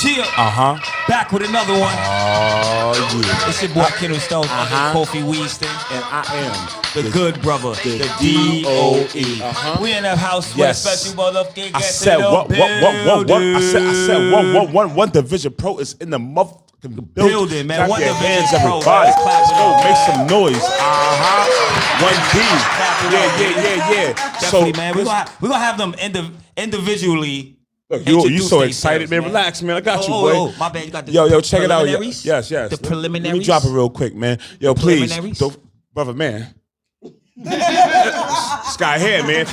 Chill. Back with another one. Oh, yeah. It's your boy Kendall Stone, Kofi Weaston. And I am the good brother, the DOE. We in the house with a special motherfucking I guest said in the what? building. I said one division pro is in the motherfucking building, man. Clap One your division hands, pro. everybody. Let's Let's go make some noise. 1D. Yeah. Definitely, man. We're gonna have them individually. Look, you so excited, man. Relax, man. I got you, boy. Oh, my bad. You got the yo, check it out. Yes. The preliminaries. Let me drop it real quick, man. Yo, please, brother, man. Sky here, man.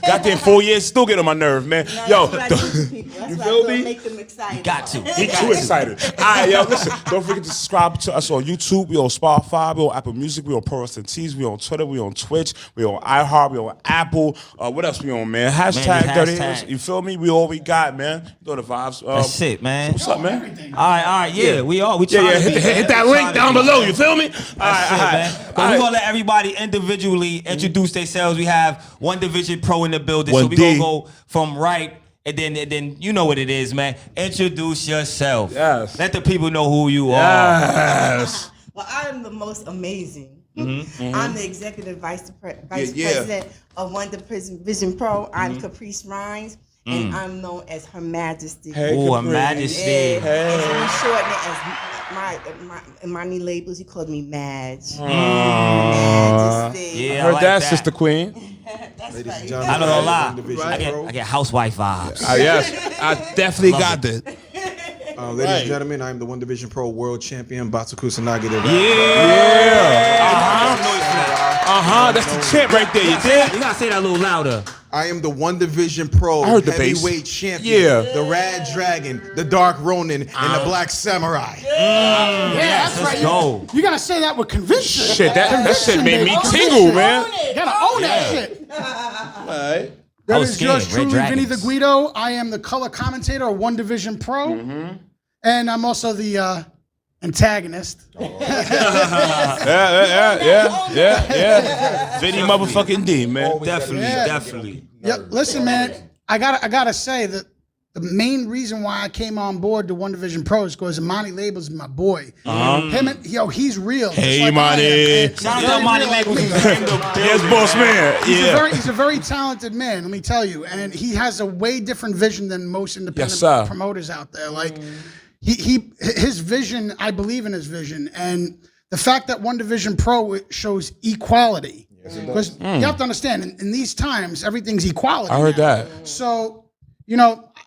Goddamn 4 years, still get on my nerve, man. Yo, you feel me? Make them excited. Got to. He too excited. All right, yo, listen. Don't forget to subscribe to us on YouTube. We on Spotify. We on Apple Music. We on Pro Wrestling Tees. We on Twitter. We on Twitch. We on iHeart. We on Apple. What else we on, man? Hashtag Dirty. You feel me? We all we got, man. You know the vibes. That's it, man. What's up, man? All right. Yeah, we are. We trying to hit that link down below. You feel me? All right. But we're gonna let everybody individually introduce themselves. We have one division pro in the building, so we're gonna go from right. And then you know what it is, man. Introduce yourself. Yes. Let the people know who you are. Yes. Well, I am the most amazing. I'm the executive vice president of One Division Pro. I'm Caprice Rhymes, and I'm known as Her Majesty. Oh, Her Majesty. Yeah. And so we shorten it as my new labels. He called me Madge. Majesty. Yeah, I heard like that, Sister Queen. That's Ladies right. and gentlemen, I don't know a lot. Division I get housewife vibes. Yes, I definitely got this. Ladies and gentlemen, I am the One Division Pro World Champion, Batsu Kusanagi. That's the champ right there. You did? You gotta say that a little louder. I am the One Division Pro I heard the bass. Heavyweight Champion. Yeah. The Rad Dragon, the Dark Ronin, and the Black Samurai. That's right. Go. You gotta say that with conviction. Shit, that shit made me Conviction, tingle, baby. man. You gotta own that shit. Alright. That was is yours scared. Red truly, Vinny the Dragons. Guido. I am the color commentator of One Division Pro. And I'm also the antagonist. Yeah. Vinny motherfucking D, man. Definitely. Yep. Listen, man, I gotta say that the main reason why I came on board to One Division Pro is because Imani Labels is my boy. Him and he's real. Hey, just like I am. Imani. And Shout out he's to Imani real like Labels. me. Yes, boss man. He's a very talented man, let me tell you. And he has a way different vision than most independent Yes, sir. promoters out there. Like his vision, I believe in his vision. And the fact that One Division Pro shows equality. Because you have to understand, in these times, everything's equality. I heard now. that. So,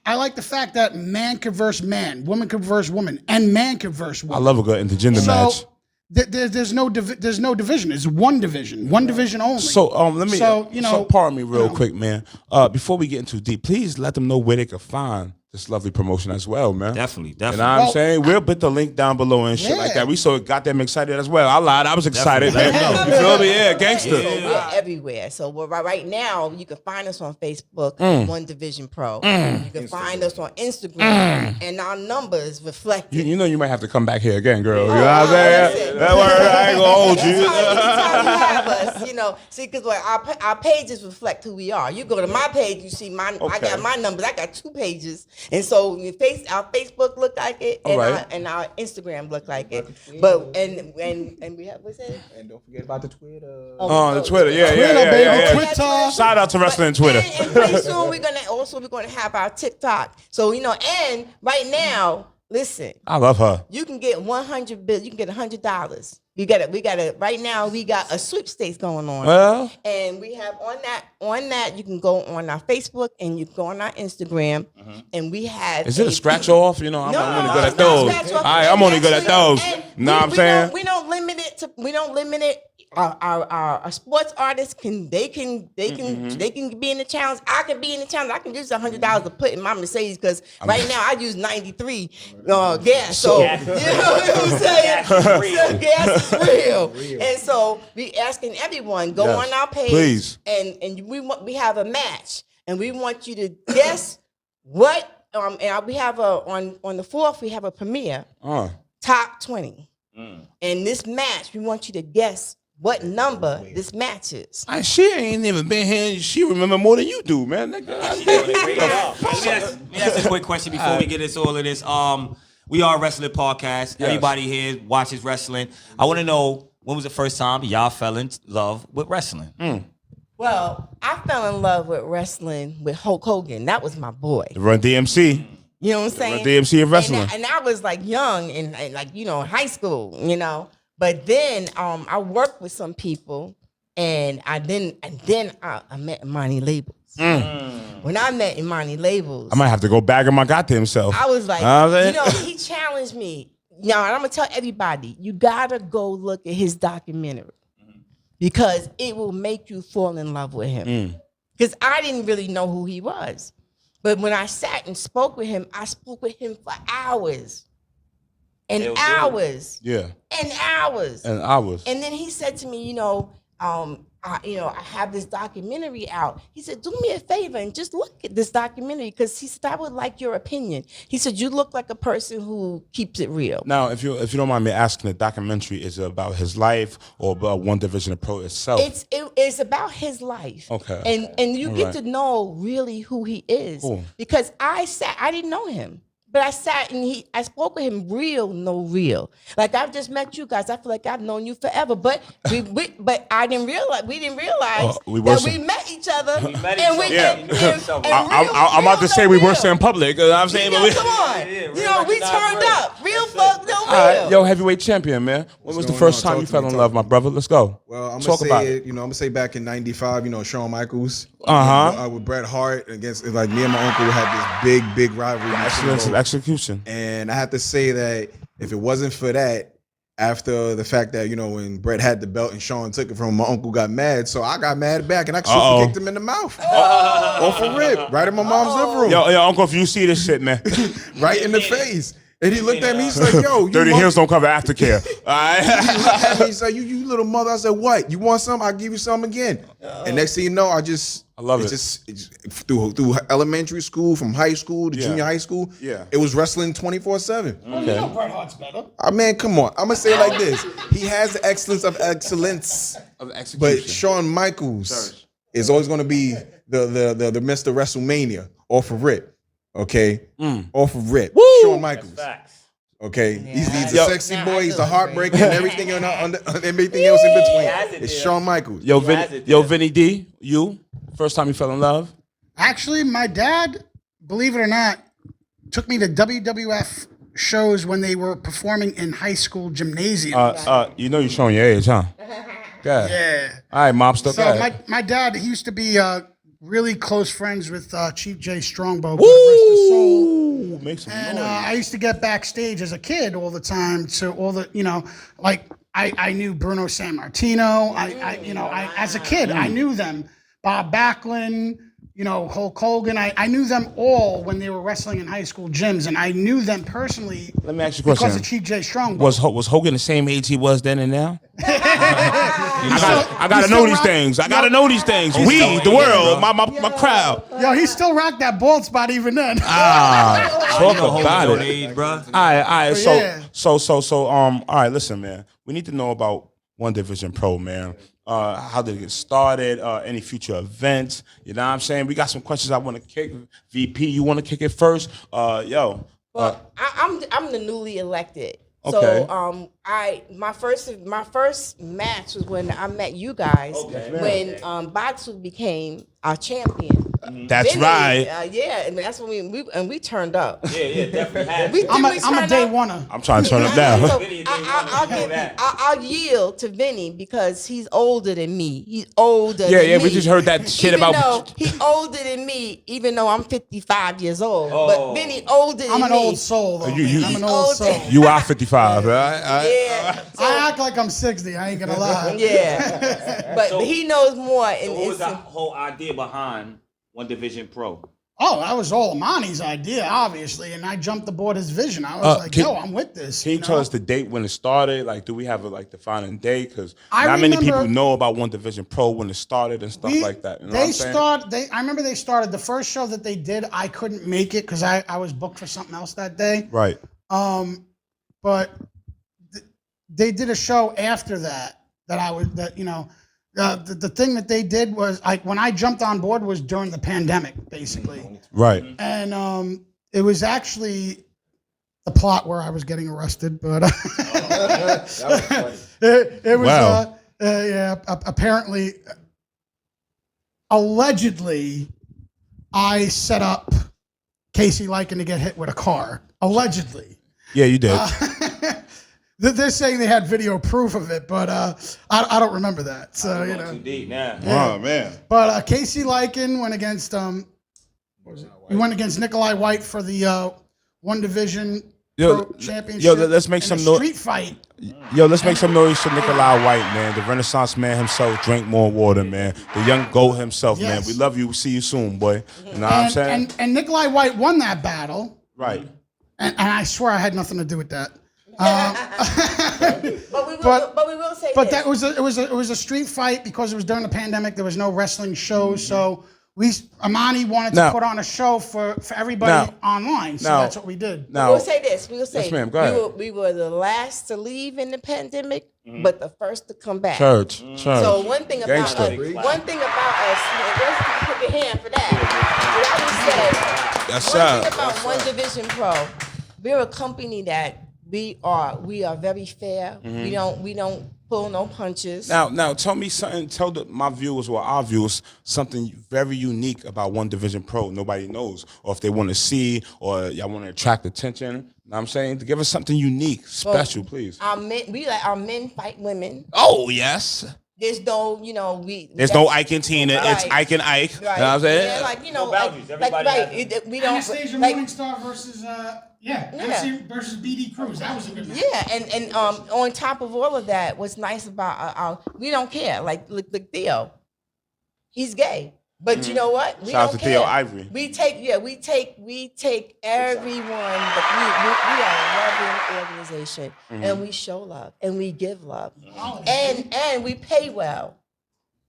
I like the fact that man could verse man, woman could verse woman, and man could verse woman. I love a good intergender match. There's no division. It's one division only. So let me. So pardon me real quick, man. Before we get into deep, please let them know where they can find this lovely promotion as well, man. Definitely. You know what I'm saying? We'll put the link down below and shit like that. We so got them excited as well. I lied. I was excited, man. You feel me? Yeah, gangster. We're everywhere. So right now, you can find us on Facebook, One Division Pro. You can find us on Instagram, and our numbers reflect it. You know you might have to come back here again, girl. You know what I'm saying? That word, I ain't gonna hold you. Anytime you have us, see, because our pages reflect who we are. You go to my page, you see mine. I got my numbers. I got 2 pages. And so our Facebook look like it, and our Instagram look like it. But and we have what's that? And don't forget about the Twitter. The Twitter, yeah. baby, Twitter. Shout out to Wrestling Twitter. And pretty soon we're gonna have our TikTok. So and right now, listen. I love her. You can get 100 bills. You can get $100. We got it. Right now, we got a sweepstakes going on. Well, and we have on that you can go on our Facebook and you can go on our Instagram, and we have. Is it a scratch off? I'm only good at it's not those. scratch All off. right, I'm only good at those. Know what I'm saying? We don't limit it. Our sports artists can be in the challenge. I can be in the challenge. I can use $100 to put in my Mercedes because right now I use 93 gas. So you know what I'm saying? So gas is real. And so we asking everyone go on our page, please. And we have a match, and we want you to guess what. And we have on the 4th we have a premiere top 20. And this match we want you to guess what number this match is. She ain't even been here. She remember more than you do, man. Let me ask a quick question before we get into all of this. We are a wrestling podcast. Yes. Everybody here watches wrestling. I want to know, when was the first time y'all fell in love with wrestling? Well, I fell in love with wrestling with Hulk Hogan. That was my boy. Run DMC. You know what I'm saying? Run DMC of wrestling. And I was like young and like, you know, in high school, you know. But then I worked with some people and then I met Imani Labels. When I met Imani Labels, I might have to go back on my goddamn self. I was like, you know, he challenged me. You know, and I'm gonna tell everybody, you gotta go look at his documentary because it will make you fall in love with him. Because I didn't really know who he was. But when I sat and spoke with him, I spoke with him for hours. And hours. Yeah. And hours. And hours. And then he said to me, I have this documentary out. He said, do me a favor and just look at this documentary because he said, I would like your opinion. He said, you look like a person who keeps it real. Now, if you don't mind me asking, the documentary is about his life or about One Division of Pro itself? It's about his life. Okay. And you get to know really who he is. Cool. Because I didn't know him. But I sat and I spoke with him real. Like I've just met you guys. I feel like I've known you forever. But we didn't realize we met each other. I'm about to say we were in public. I'm saying, come on. We turned up. Real fuck, no real. All right, yo, heavyweight champion, man. When was the first time you fell in love, my brother? Let's go. Well, I'm Talk gonna about say it. I'm gonna say back in '95, Shawn Michaels. With Bret Hart against, like, me and my uncle had this big rivalry. Excellence of execution. And I have to say that if it wasn't for that, after the fact that, when Bret had the belt and Shawn took it from him, my uncle got mad. So I got mad back and I super kicked him in the mouth. Off a rip, right in my mom's living room. Yo, uncle, if you see this shit, man. Right in the face. And he looked at me, he's like, yo. Dirty Hills don't cover aftercare. All right. He looked at me, he's like, you little mother. I said, what? You want some? I'll give you some again. And next thing you know, I love it. It's through elementary school, from high school to junior high school. Yeah. It was wrestling 24/7. Okay. Bret Hart's better. Man, come on. I'm gonna say it like this. He has the excellence of excellence. Of execution. But Shawn Michaels is always gonna be the Mr. WrestleMania off of rip. Okay? Off of rip. Woo! Shawn Michaels. Okay, he's a sexy boy. He's a heartbreaker and everything everything else in between. It's Shawn Michaels. Yo, Vinny D, you first time you fell in love? Actually, my dad, believe it or not, took me to WWF shows when they were performing in high school gymnasiums. You're showing your age, huh? Yeah. All right, mobster. So my dad, he used to be really close friends with Chief Jay Strongbow. Woo! Make some and noise. I used to get backstage as a kid all the time to all the, like I knew Bruno Sammartino. I as a kid, I knew them. Bob Backlund, Hulk Hogan. I knew them all when they were wrestling in high school gyms, and I knew them personally. Let me ask you a question. Because of Chief Jay Strongbow. Was Hogan the same age he was then and now? I gotta know these things. I gotta know these things. We, the world, my crowd. Yo, he still rocked that bald spot even then. Talk about it. Age, bro. All right. Yeah. So, all right. Listen, man. We need to know about One Division Pro, man. How did it get started? Any future events? You know what I'm saying? We got some questions I want to kick. VP, you want to kick it first? Well, I'm the newly elected. Okay. So my first match was when I met you guys when Batu became our champion. That's Vinny, right. and that's when we turned up. Yeah, definitely. I'm a day oneer. I'm trying to turn it down. So I'll yield to Vinny because he's older than me. He's older. Yeah, than me. we just heard that shit even about. Though he's older than me, even though I'm 55 years old. But Vinny older than me. I'm an old soul, though. I'm an old soul. You are 55, right? Yeah. I act like I'm 60. I ain't gonna lie. Yeah. But he knows more. And What was the whole idea behind One Division Pro? Oh, that was all Amani's idea, obviously, and I jumped aboard his vision. I was like, yo, I'm with this. Can you tell us the date when it started? Like, do we have a defining date? Because I not many remember- people know about One Division Pro when it started and stuff like that. You know what I'm saying? I remember they started the first show that they did. I couldn't make it because I was booked for something else that day. Right. But they did a show after that The thing that they did was like when I jumped on board was during the pandemic, basically, Right. and it was actually the plot where I was getting arrested, but it was Wow. apparently, allegedly, I set up Casey Lycan to get hit with a car. Allegedly. Yeah, you did. They're saying they had video proof of it, but I don't remember that. So Too deep now. Oh man. But Casey Lycan went against he went against Nikolai White for the one division championship. Yo, let's make in some a noise. street fight. Yo, let's make some noise for Nikolai White, man. The Renaissance man himself. Drink more water, man. The young GOAT himself, man. Yes. We love you. We'll see you soon, boy. You know what I'm saying? And Nikolai White won that battle, Right. and I swear I had nothing to do with that. But we will say But this. that was a street fight because it was during the pandemic. There was no wrestling shows, so Amani wanted to put on a show for everybody online. So that's what we did. Now, We'll say this. We will say Yes, ma'am. Go ahead. we were the last to leave in the pandemic, but the first to come back. church. So one thing about Gangster. us, let's put your hand for that. What I would say, one thing about One Division Pro, we're a company that we are very fair. We don't pull no punches. Now, tell me something. Tell my viewers or our viewers something very unique about One Division Pro. Nobody knows, or if they want to see, or y'all want to attract attention. Know what I'm saying, to give us something unique, special, please. Our men fight women. Oh yes. There's no, There's no Ike and Tina. It's Right. Ike and Ike. Right. You know what I'm saying? Yeah, like No boundaries. Everybody has we don't Anastasia like. Morningstar versus MC versus BD Cruz. That was a good match. Yeah, and on top of all of that, what's nice about we don't care. Like Theo, he's gay, but you know what? We Shout out don't to Theo care. Ivory. We take everyone. But we are a loving organization, and we show love and we give love, and we pay well.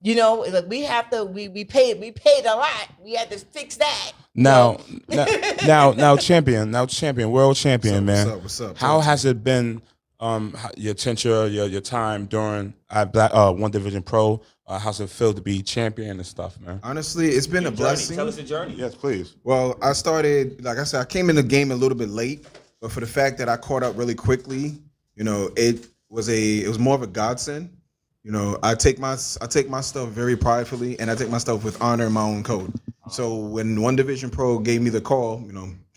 You know, like we have to. We paid a lot. We had to fix that. Now, champion, world champion, man. What's up? How has it been? Your tenure, your time during One Division Pro. How's it feel to be champion and stuff, man? Honestly, it's been a blessing. Tell us the journey. Yes, please. Well, I started, like I said, I came in the game a little bit late, but for the fact that I caught up really quickly, it was more of a godsend. I take my stuff very pridefully, and I take my stuff with honor in my own code. So when One Division Pro gave me the call,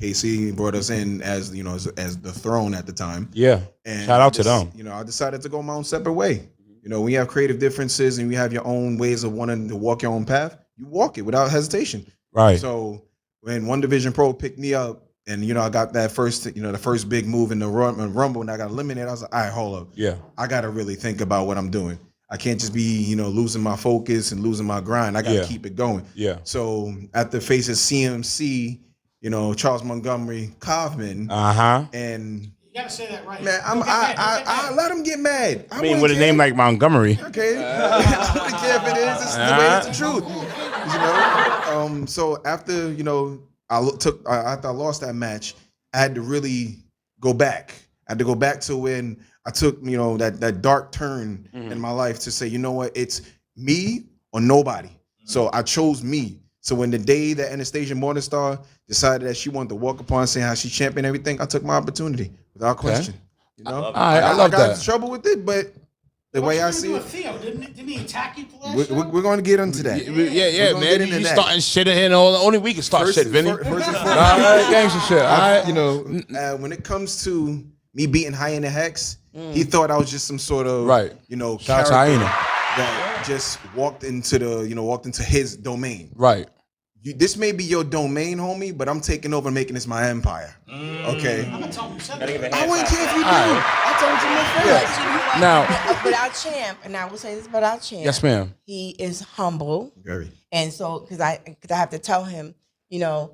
KC brought us in as as the throne at the time. Yeah. And Shout out to them. I decided to go my own separate way. We have creative differences and we have your own ways of wanting to walk your own path. You walk it without hesitation. Right. So when One Division Pro picked me up and, I got that first, the first big move in the Rumble and I got eliminated, I was like, all right, hold up. Yeah. I got to really think about what I'm doing. I can't just be, losing my focus and losing my grind. I got to keep it going. Yeah. So at the face of CMC, Charles Montgomery Kaufman, and You gotta say that right. man, I let him get mad. I mean, with a name like Montgomery. Okay, I don't care if it is. It's the way it's the truth. So after after I lost that match, I had to really go back. I had to go back to when I took that dark turn in my life to say, you know what, it's me or nobody. So I chose me. So when the day that Anastasia Morningstar decided that she wanted to walk upon saying how she championed everything, I took my opportunity without question. I love got that. in trouble with it, but the way I see it, Theo, didn't he attack you the last we're going to get into that. Yeah, We're gonna man. get into You that. starting shit in here. Only we can start shit, Vinny. First and foremost, All right, gangster shit. All right. when it comes to me beating Hyena Hex, he thought I was just some sort of Right. character Shout out to Hyena. that just walked into his domain. Right. This may be your domain, homie, but I'm taking over and making this my empire. Okay. I'm gonna tell him you said that. I wouldn't care if you do. right. I told you my face. Now- but our champ, and I will say this about our champ. Yes, ma'am. He is humble. Very. And so, because I have to tell him, you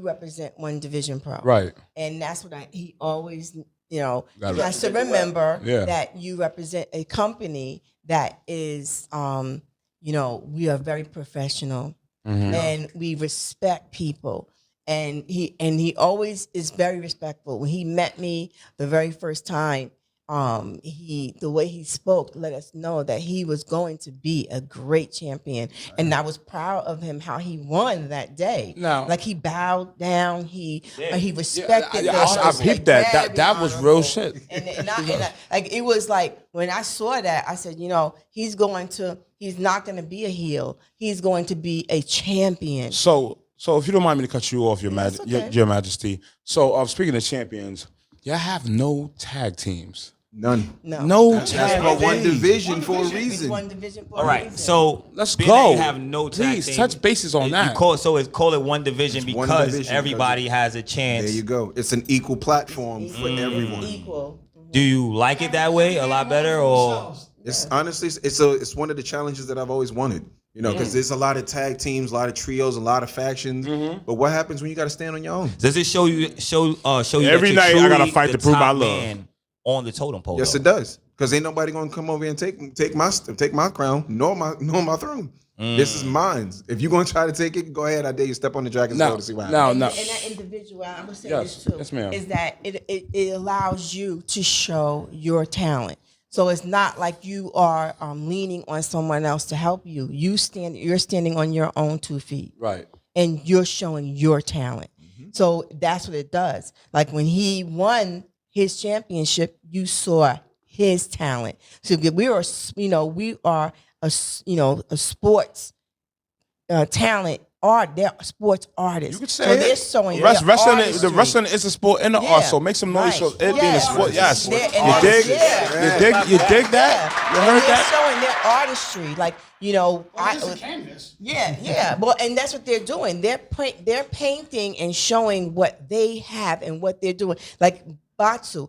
represent One Division Pro, Right. And that's what he always, Gotta has to remember Yeah. that you represent a company that is, we are very professional and we respect people. And he always is very respectful. When he met me the very first time, the way he spoke let us know that he was going to be a great champion, and I was proud of him how he won that day. Now- like he bowed down, he respected. I peeped that. That was real shit. And I like it was like when I saw that, I said, he's not going to be a heel. He's going to be a champion. So if you don't mind me to cut you off, Your okay. Your Majesty. So speaking of champions, y'all have no tag teams. None. No That's tag for one teams. division for a It's reason. one division for All a right, reason. so Let's being go. that you have no tag Please team, touch bases on that. call it one division It's one because division, everybody has a chance. There you go. It's an equal platform for everyone. Equal. Do you like it that way a lot better, or It's honestly, it's one of the challenges that I've always wanted. Because there's a lot of tag teams, a lot of trios, a lot of factions. But what happens when you got to stand on your own? does it show you Every that night you're I gotta truly fight the to prove my top love. man on the totem pole? Yes, though? it does. Because ain't nobody gonna come over here and take my crown, nor my throne. This is mine. If you're gonna try to take it, go ahead. I dare you step on the dragon's tail to see what happens. No. And that individual, I'm gonna say Yes. this too, Yes, ma'am. is that it allows you to show your talent. So it's not like you are leaning on someone else to help you. You're standing on your own 2 feet, Right. and you're showing your talent. So that's what it does. Like when he won his championship, you saw his talent. So we are a sports talent. They're sports artists. You could so say they're it. showing Wrestling, their the wrestling is a sport and an art, so make some noise for it being a sport. Yes. You You dig that? You heard they're that? showing their artistry, like It's a canvas. yeah. Well, and that's what they're doing. They're painting and showing what they have and what they're doing. Like Batsu,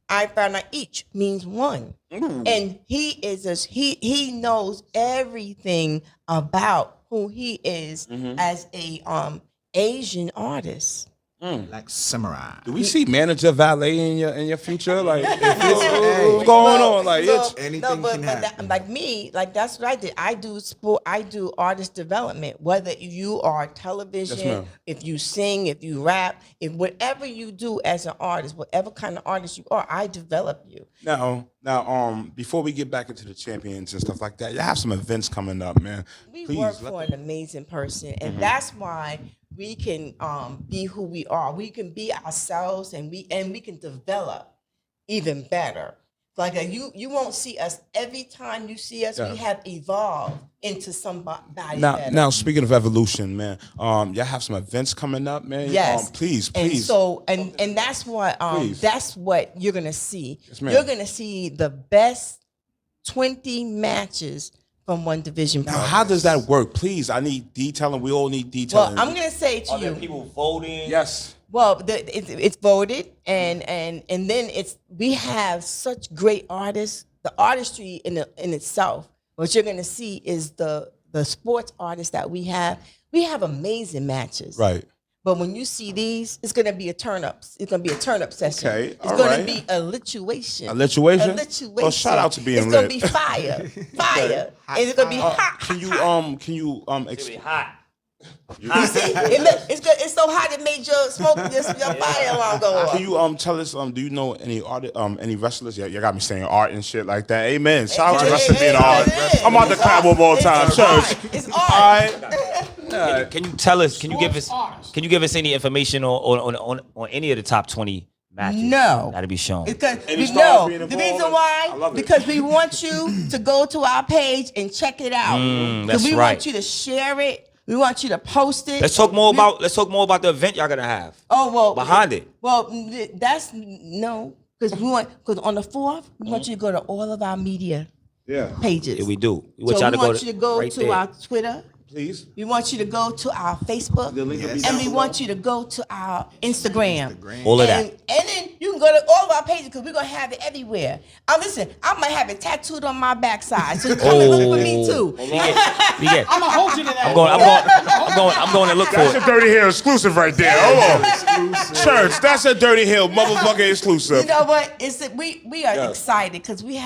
I found out each means one, and he knows everything about who he is as a Asian artist. Like samurai. Do we see manager valet in your future? Like, what's going on? Like, anything can happen. Like me, like that's what I did. I do sport. I do artist development. Whether you are television, Yes, ma'am. if you sing, if you rap, if whatever you do as an artist, whatever kind of artist you are, I develop you. now, before we get back into the champions and stuff like that, you have some events coming up, man. We Please, work let for an amazing person, and that's why we can be who we are. We can be ourselves, and we can develop even better. Like you won't see us every time you see us. Yeah. We have evolved into somebody better. Now, speaking of evolution, man, y'all have some events coming up, man. Yes. Please. And so and that's what Please. that's what you're gonna see. Yes, ma'am. You're gonna see the best 20 matches from one division. Now, Pro. how does that work? Please, I need detailing. We all need detailing. Well, I'm gonna say to Are you. there people voting? Yes. Well, it's voted, and then we have such great artists. The artistry in itself, what you're gonna see is the sports artists that we have. We have amazing matches, Right. But when you see these, it's gonna be a turn up. It's gonna be a turn up session. Okay, It's all gonna right. be a lituation. A lituation? A lituation. Well, shout out to being It's gonna lit. be fire, fire, and it's gonna be hot. Can you It's really hot. You see, it's good. It's so hot it made your fire alarm go off. Can you tell us do you know any wrestlers? Yeah, you got me saying art and shit like that. Amen. Shout out to wrestling being art. I'm on the clap of all time. Church. It's All art. right. Can you tell us? Can you give us? Sports artists. Can you give us any information on any of the top 20 matches? No. That'll be shown. Because Any we stars know being the involved? reason I why, love it. because we want you to go to our page and check it out. that's we right. want you to share it. We want you to post it. Let's talk more about the event y'all gonna have. Oh well, behind it. Well, that's no, because on the 4th we want you to go to all of our media Yeah. pages. Yeah, we do. So we want you to go right to there. our Twitter. Please. We want you to go to our Facebook, The link will be and down we below. want you to go to our Instagram. All of and, that. And then you can go to all of our pages because we're gonna have it everywhere. Listen, I might have it tattooed on my backside, so come and look for me too. We get. I'm gonna hold you to that. I'm going to look for That's it. a Dirty Hill exclusive right there. Hold on. Church, that's a Dirty Hill motherfucking exclusive. You know what? It's that we are Yes. excited because we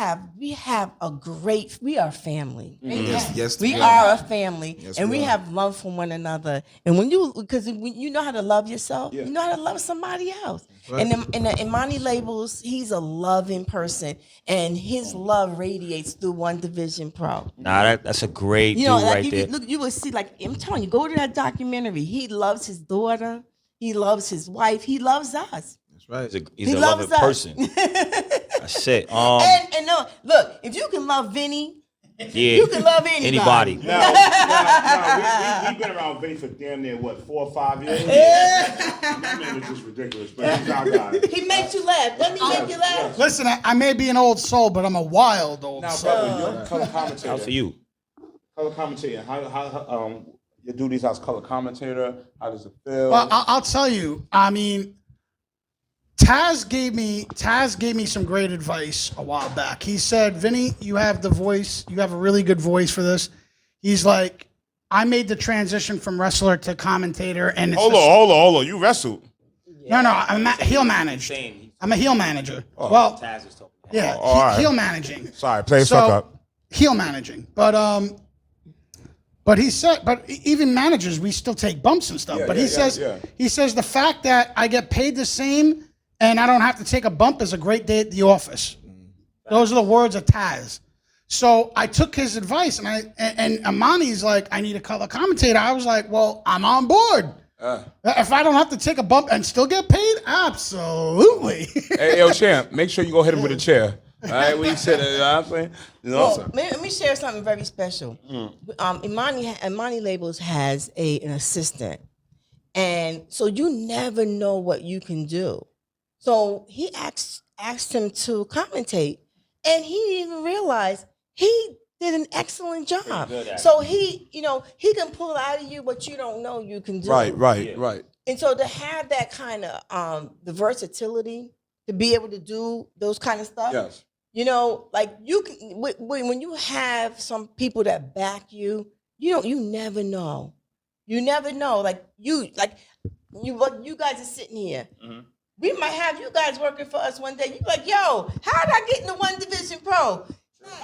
are family. Yes, We we are a family, Yes, and we we are. have love for one another. And when you know how to love yourself, Yeah. you know how to love somebody else. And in my Imani Labels, he's a loving person, and his love radiates through One Division Pro. Nah, that's a great You know, dude like right there. you will see, like I'm telling you, go to that documentary. He loves his daughter. He loves his wife. He loves us. That's right. He's He a loves loving us. person. That's it. And no, look, if you can love Vinny, Yeah. you can love anybody. We've been around Vinny for damn near, 4 or 5 years? That man is just ridiculous, but he's our guy. He makes you laugh. Doesn't he make you laugh? Listen, I may be an old soul, but I'm a wild old Now, soul. brother, you're a color commentator. How's for you? Color commentator. How your duties as color commentator? How does it feel? Well, I'll tell you. I mean, Taz gave me some great advice a while back. He said, "Vinny, you have the voice. You have a really good voice for this." He's like, "I made the transition from wrestler to commentator, and it's hold on. You wrestled. no, I'm heel managed. I'm a heel manager. Well, Taz was talking. yeah, all right. heel managing. Sorry, play the fuck up. Heel managing, but he said, but even managers, we still take bumps and stuff. Yeah, but yeah, he says the fact that I get paid the same and I don't have to take a bump is a great day at the office. Those are the words of Taz. So I took his advice, and Imani's like, I need a color commentator. I was like, well, I'm on board. If I don't have to take a bump and still get paid, absolutely. Hey, yo, champ, make sure you go hit him with a chair. All right, when you said it, you know what I'm saying? You know what I'm saying? Let me share something very special. Imani Labels has an assistant, and so you never know what you can do. So he asked him to commentate, and he didn't even realize he did an excellent job. So he can pull out of you what you don't know you can do. Right. And so to have that kind of the versatility to be able to do those kind of stuff. Yes. You know, like you can when you have some people that back you, you never know. You never know. Like you guys are sitting here. Mm-hmm. We might have you guys working for us one day. You like, yo, how did I get into One Division Pro?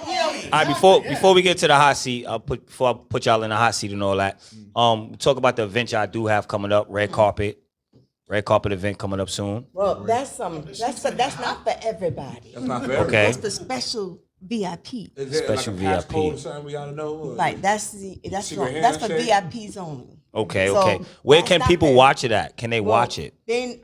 You know, All right, before we get to the hot seat, before I put y'all in the hot seat and all that, talk about the event y'all do have coming up, red carpet event coming up soon. well, that's not for everybody. That's not fair. Okay. That's the special VIP. Is there Special like a pass VIP. code or something we gotta know? Or- Like that's for handshake? VIPs only. Okay. So, Where that's can not people fair. watch it at? Can they Well, watch it? Then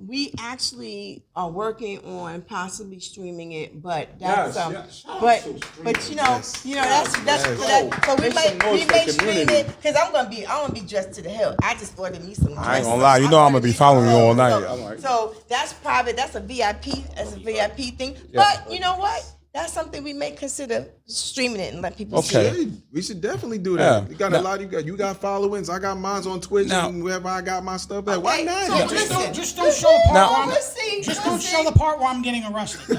we actually are working on possibly streaming it, but that's Yes. Shout out but to but you know Yes. that's so we Make some may noise for the stream community. it because I'm gonna be dressed to the hilt. I just ordered me some. I ain't dresses. gonna lie, you know I'm gonna be following you all night. So, I'm like- so that's private. That's a VIP. That's a VIP thing. But you know what? That's something we may consider streaming it and let people see Okay. it. Hey, we should definitely do that. Yeah. You got a lot. You got followings. I got mine on Twitch Now- and wherever I got my stuff at. Why Okay, not? so Yeah. Just don't show the part where I'm, We'll see. just We'll don't see. show the part where I'm getting arrested.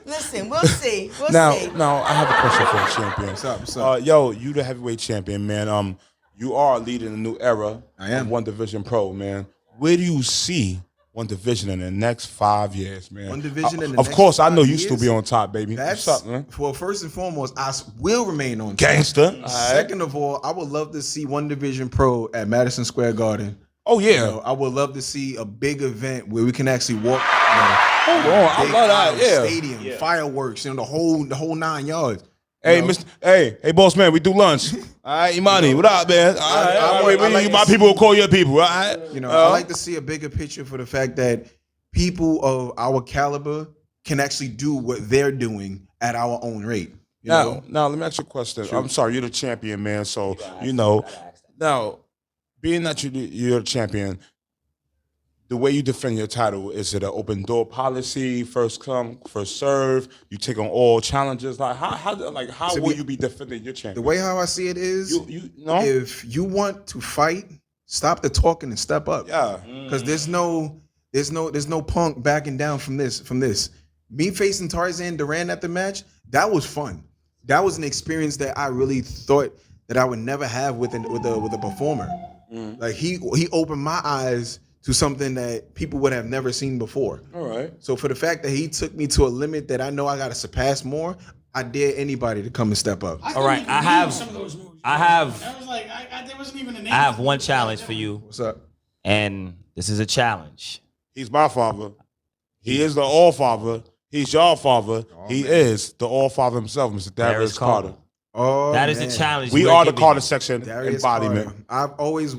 Listen, we'll see. We'll Now, see. I have a question for the champion. What's up? Yo, you the heavyweight champion, man. You are leading a new era. I am. of One Division Pro, man. Where do you see One Division in the next 5 years, man? One Division in the Of next course, I know 5 you still years? be on top, baby. That's What's up, man? well. First and foremost, I will remain on top. Gangster. All right. Second of all, I would love to see One Division Pro at Madison Square Garden. Oh yeah. You know, I would love to see a big event where we can actually walk. Hold on, I big love that. aisle, Yeah. Stadium, fireworks, the whole 9 yards. Hey, You know? hey, boss man, we do lunch. All right, Imani, what up, man? All right, I like my to people will call your people. All right. I like to see a bigger picture for the fact that people of our caliber can actually do what they're doing at our own rate. You know? Now, let me ask you a question. I'm sorry, you're the champion, man. So now, being that you're the champion, the way you defend your title, is it an open door policy, first come, first serve? You take on all challenges. Like how will you be defending your The champion? way how I see it is, you know? if you want to fight, stop the talking and step up. Yeah. Because there's no punk backing down from this. Me facing Tarzan Duran at the match, that was fun. That was an experience that I really thought that I would never have with a performer. Like he opened my eyes to something that people would have never seen before. All right. So for the fact that he took me to a limit that I know I got to surpass more, I dare anybody to come and step up. All right, I have some of those moves. I was like, there wasn't even a name. have one challenge for you, What's up? and this is a challenge. He's my father. He is the All Father. He's your father. He is the All Father himself, Mr. Darius Carter. Oh, That is man. the challenge. We we're are the giving Carter you. section Darius embodiment. Carter. I've always,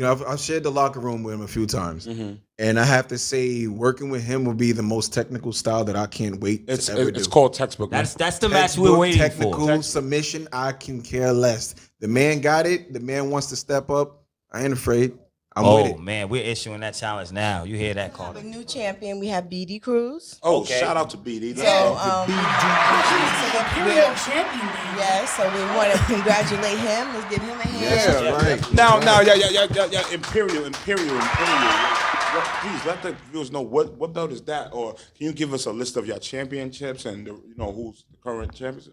I've shared the locker room with him a few times, Mm-hmm. and I have to say, working with him will be the most technical style that I can't wait It's to ever do. called textbook. Man. That's the match Textbook we're waiting technical for. submission. I can care less. The man got it. The man wants to step up. I ain't afraid. I'm with Oh it. man, we're issuing that challenge now. You hear that, We have Carter? a new champion. We have BD Cruz. Okay. Shout out to BD. So, Imperial champion. yeah, so we want to congratulate him. Let's give him a hand. Yeah, right. Now, yeah. Imperial. Please let the viewers know what belt is that, or can you give us a list of your championships and who's the current champions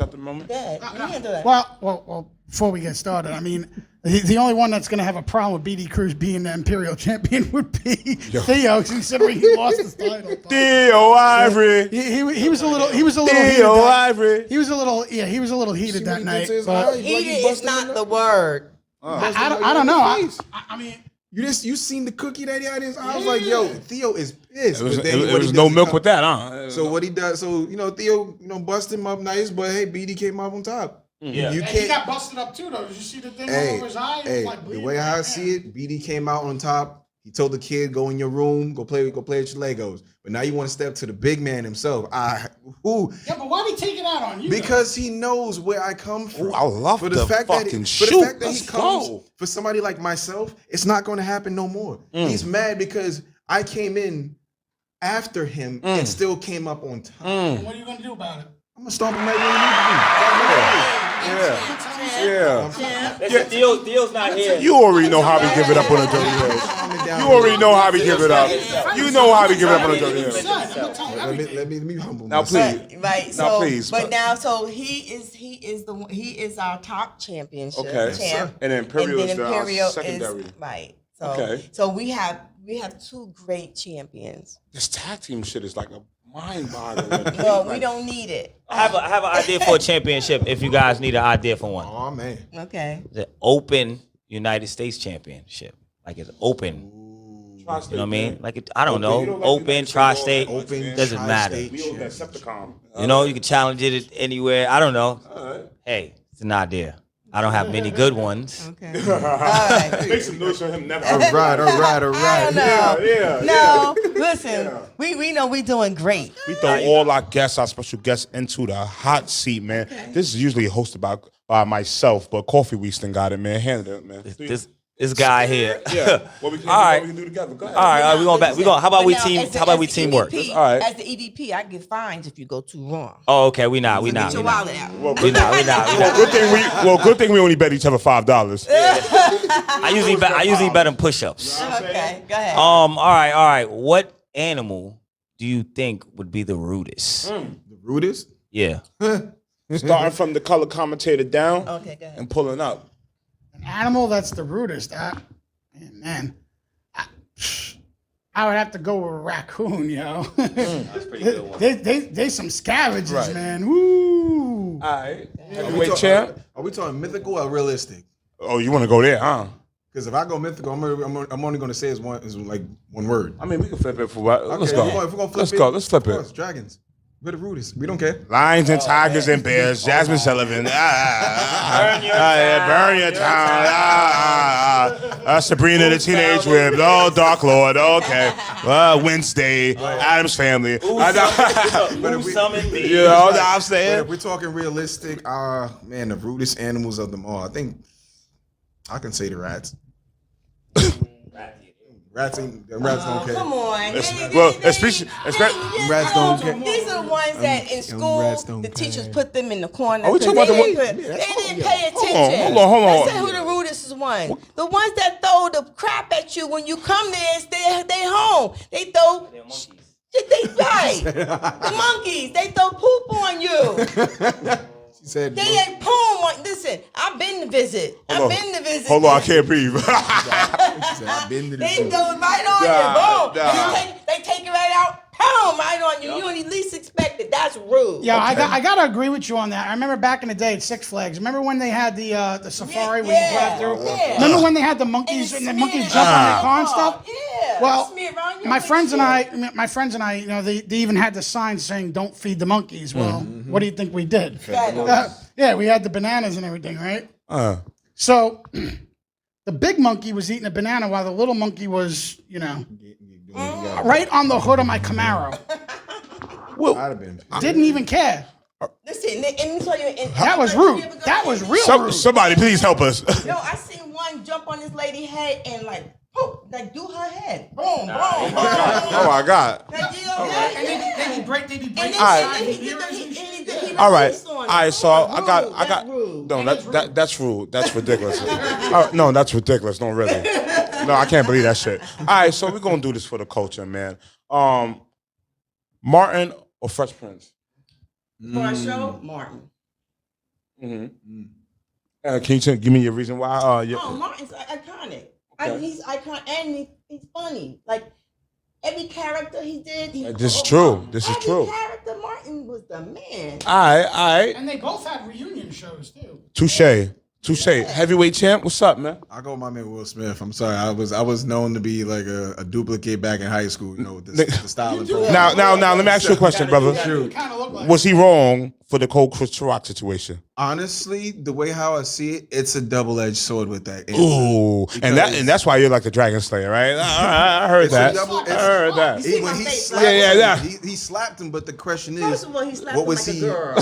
at the moment? Yeah, you handle that. Well, before we get started, I mean, the only one that's going to have a problem with BD Cruz being the Imperial champion would be Theo, considering he lost his title. Theo Ivory. He was a little heated. Theo Ivory. He was a little heated that night. But Heated is not the word. I don't know. I mean, You seen the cookie that he had in his eye? I was like, yo, Theo is pissed. It was, But then it what was he no does, he milk come- with that, huh? So what he does, Theo, bust him up nice, but hey, BD came out on top. Yeah. You and he can't. got busted up too, though. Did you see the thing all Hey, over his eye? It was hey, like the bleeding way out I his see hand. it, BD came out on top. He told the kid, "Go in your room, go play with your Legos." But now you want to step to the big man himself. Yeah, but why'd he take it out on you? Because he knows where I come from. Ooh, I love for the fact fucking that, shoot. For the fact that Let's he comes go. for somebody like myself, it's not going to happen no more. He's mad because I came in after him and still came up on top. What are you going to do about it? I'm gonna stomp him right where Theo's not here. You already know how we give it up on the Dirty Hills. You already know how we give it up. You know how we give it up on the Dirty Hills. Let me humble Now, myself. please. Right. Now, So, please. so he is our top championship Okay. champ. And then Imperial is the Imperial secondary. is right. So Okay. so we have two great champions. This tag team shit is like a mind-boggling. Well, we don't need it. I have an idea for a championship. If you guys need an idea for one, Oh man. Okay. the Open United States Championship, like it's open. You know what I mean? Like I don't know, open, tri-state, Open, doesn't matter. tri-state. We own that Septicom. You know, you can challenge it anywhere. I don't know. Hey, it's an idea. I don't have many good ones. Okay. All right. Make some noise for him. Never. All right. I don't know. Yeah. No, listen. We know we doing great. We throw all our guests, our special guests, into the hot seat, man. This is usually hosted by myself, but Coffee Weaston got it, man. Handle it, man. This guy here. Yeah. What we can, All right. what we can do together. Go ahead. All right, we going back. We going. How about But we now, team? as the- How about as we the teamwork? EVP, All right. As the EVP, I get fines if you go too wrong. Oh, okay. We not. Get your wallet out. We not. Good thing we only bet each other $5. I usually bet on push-ups. Okay, go ahead. All right. What animal do you think would be the rudest? The rudest? Yeah. Starting from the color commentator down Okay, go ahead. and pulling up. An animal that's the rudest. I would have to go with a raccoon, yo. That's pretty good one. They some scavengers, Right. man. Woo! All right. Are Heavyweight champ. Are we talking mythical or realistic? Oh, you want to go there, huh? Because if I go mythical, I'm only going to say is like one word. I mean, we can flip it for what? Let's Okay, go. if we're gonna flip Let's it, go. Let's flip of course, it. Dragons. We're the rudest. We don't care. Lions and tigers and bears. Jasmine Sullivan. Burn your town. Sabrina the Teenage Witch. Oh, Dark Lord. Okay. Wednesday. Adam's Family. Who summoned me? You know what I'm But saying? if we're talking realistic, man, the rudest animals of them all. I think I can say the rats. Rats don't care. Come on. Well, especially Rats don't care. These are the ones that in school rats don't the teachers care. put them in the corner. Are we 'cause talking about they the didn't, they didn't pay Hold on, attention. hold on. Let's say who the rudest is one. The ones that throw the crap at you when you come there, they home. They throw. They right. The monkeys. They throw poop on you. She said, They ain't poom on. Listen, I've been to visit. Hold on, I can't breathe. she said, I've been to They this. throw it right on you. Boom. They take it right out. Boom, right on you. You don't least expect it. That's rude. Yeah, I gotta agree with you on that. I remember back in the day at Six Flags. Remember when they had the safari where you drive through? Yeah. Remember when they had the monkeys and the monkeys jump on the car and stuff? Yeah. Well, Smear around your my friends and windshield. I, you know, they even had the signs saying "Don't feed the monkeys." Well, what do you think we did? Fed Yeah, we had the bananas and everything, right? Uh, So the big monkey was eating a banana while the little monkey was, you know, right on the hood of my Camaro. I'd have been. Didn't even care. Listen, let me tell you. That was rude. That was real rude. somebody, please help us. Yo, I seen one jump on this lady's head and like, poof, like do her head. Boom, boom, boom. Oh my God. Like, you know, and They be breaking then he All right, released on all it. right. So I got. That's rude. No, that's rude. That's ridiculous. No, that's ridiculous. No, really. No, I can't believe that shit. All right, so we're gonna do this for the culture, man. Martin or Fresh Prince? For our show, Martin. Can you give me your reason why? Oh, Martin's iconic. He's iconic and he's funny. Like every character he did. This is true. This is true. Every character, Martin was the man. All right. And they both had reunion shows too. Touche. Heavyweight champ, what's up, man? I go with my man Will Smith. I'm sorry, I was known to be like a duplicate back in high school. You know, with the style and Now, let me ask you a question, brother. Kind of look like. Was he wrong for the Cole Chris Rock situation? Honestly, the way how I see it, it's a double-edged sword with that. Ooh, and that's why you're like a Dragon Slayer, right? I heard that. I heard that. see When my he face, slapped right? him, he slapped him, but the question is, First of all, he slapped what him was like he? a girl.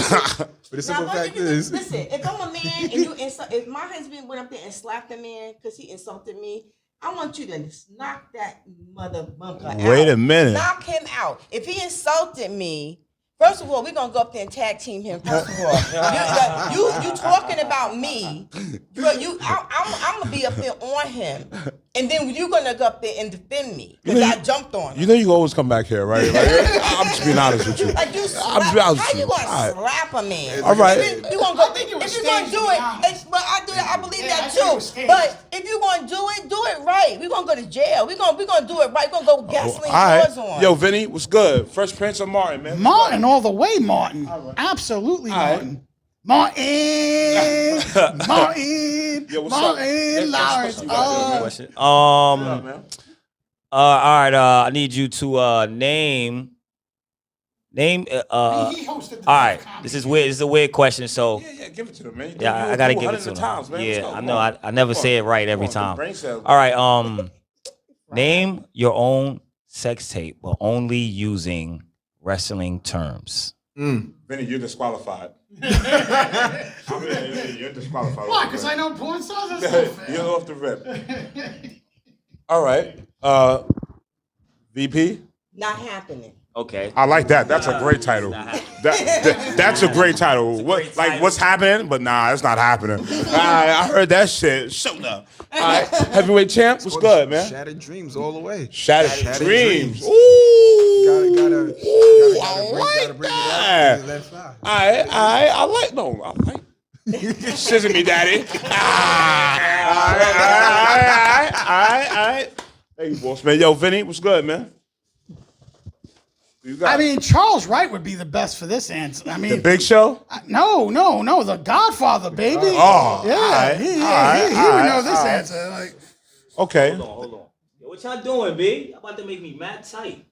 But the simple Now, fact is, listen, if I'm a man and you insult, if my husband went up there and slapped a man because he insulted me, I want you to knock that mother bumper out. Wait a minute. Knock him out. If he insulted me, first of all, we're gonna go up there and tag team him. First of all, you talking about me, but I'm gonna be up there on him, and then you're gonna go up there and defend me because I jumped on him. You know you always come back here, right? Like, I'm just being honest with you. Like you I'm slap, just being honest how with you you. gonna All right. slap a man? All right. If you gonna go, think it was if you're gonna staged, do to be it, honest. but I believe Yeah, I that think it too. was staged. But if you're gonna do it right. We're gonna go to jail. We're gonna do it right. We're gonna go gasoline All doors right. on. Yo, Vinny, what's good? Fresh Prince or Martin, man? Martin all the way, Martin. Absolutely, right. Martin. Martin, Martin, Yo, what's up? Martin Lawrence. You got it, Question. man. Man. All right. I need you to name. He hosted the All right. comedy. This is weird. This is a weird question. So Yeah, give it to them, man. yeah, I gotta give it to him. Times, man. Let's Yeah, go. I Come know. on. I never Come say it on. right every Come on, time. brain cells. All right. Name your own sex tape, but only using wrestling terms. Vinny, you're disqualified. You're disqualified. Why? Because I know porn stars and stuff. You're off the rip. All right. VP? Not happening. Okay. I like that. That's a great title. That's a great title. great Like, title. what's happening? But nah, it's not happening. I heard that shit. Show up. All right. Heavyweight champ, what's good, man? Shattered dreams all the way. Shattered dreams. dreams. Ooh. Gotta Ooh, I bring like it that. out. Let it fly. I like scissor me, daddy. All right. Hey, boss, man. Yo, Vinny, what's good, man? You got I mean, Charles Wright would be the best for this answer. I the mean, Big Show. no, the Godfather, baby. Oh, yeah, alright, he alright, would know this alright. answer. Like, Okay. Hold on. Yo, what y'all doing, B? Y'all about to make me mad tight.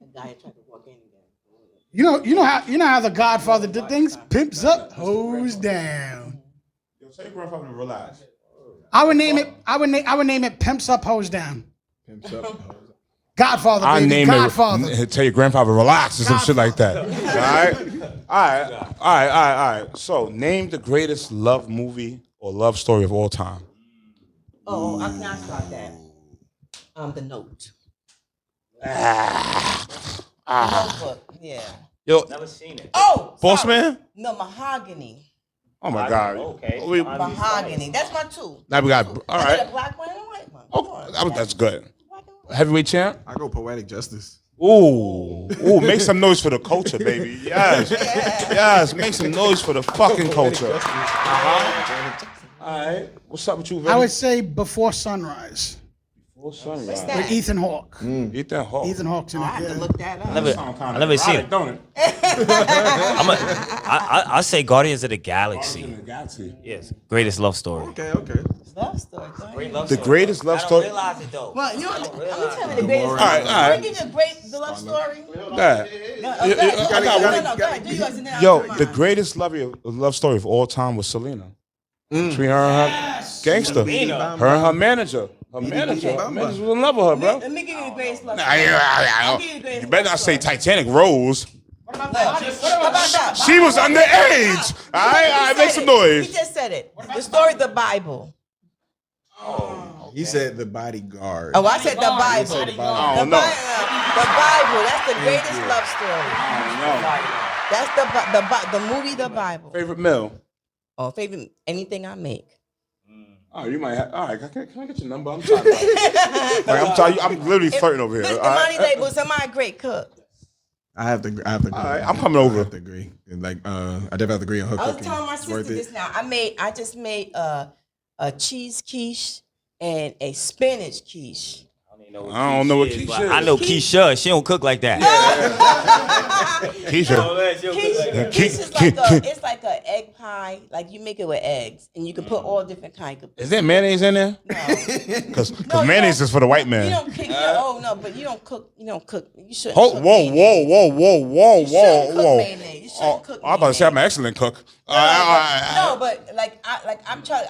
The guy tried to walk in again. you know how the Godfather did things. Pimps up, hoes down. Yo, tell your grandfather to relax. I would name it Pimps Up, Hoes Down. Pimps up. Godfather, I baby. name Godfather. it. Tell your grandfather relax or some shit like that. All right. So, name the greatest love movie or love story of all time. Oh, I can start that. The Note. Notebook. Yeah. Yo, Never seen it. Oh, Boss sorry. Man. No, Mahogany. Oh my God. Okay. Mahogany. That's my two. Now we got. All I did a right. black one and a white one. Oh, that's good. Black and white. Heavyweight champ. I go poetic justice. Ooh, make some noise for the culture, baby. Yes, make some noise for the fucking culture. All right, what's up with you, Vinny? I would say Before Sunrise Full sunrise. What's with that? Ethan Hawke. Ethan Hawke. Ethan Hawke's in it. I have to Yeah. look that up. I never seen it. Don't it? I say Guardians of the Galaxy. Galaxy. Yes, greatest love story. Okay. Love story. Great love The story. greatest love I don't story. realize it though. Well, you know, I'm gonna tell you the greatest. All right. Can I give you the love story? Yeah. Yo, the greatest love story of all time was Selena. Between her and her gangster. Her and her manager. Her manager was in love with her, bro. Let me give you the greatest love story. You better not say Titanic Rose. What about that? She was underage. All right, make some He noise. just said it. The story of the Bible. He said the bodyguard. Oh, I said the Bible. I The don't know. Bible. That's the greatest love story. That's the movie, The Bible. Favorite meal? Oh, favorite anything I make. Oh, you might have. All right, can I get your number? I'm trying. I'm literally flirting over here. Listen, All right? Money Labels, am I a great cook? I have to agree. All right, I'm coming over. I have to agree. And like, I definitely have to agree on her I was cooking. telling my It's sister worth it. this now. I just made a cheese quiche and a spinach quiche. I don't know what quiche is. I know Keisha. She don't cook like that. Keisha. Quiche is it's like an egg pie. Like you make it with eggs, and you can put all different kinds of. Is there mayonnaise in there? Because mayonnaise is for the white man. You don't cook. Oh no, but you don't cook. You don't cook. You shouldn't. Whoa, cook whoa, mayonnaise. whoa. You shouldn't cook mayonnaise. You shouldn't cook I'm about to say I'm an mayonnaise. excellent cook. No, but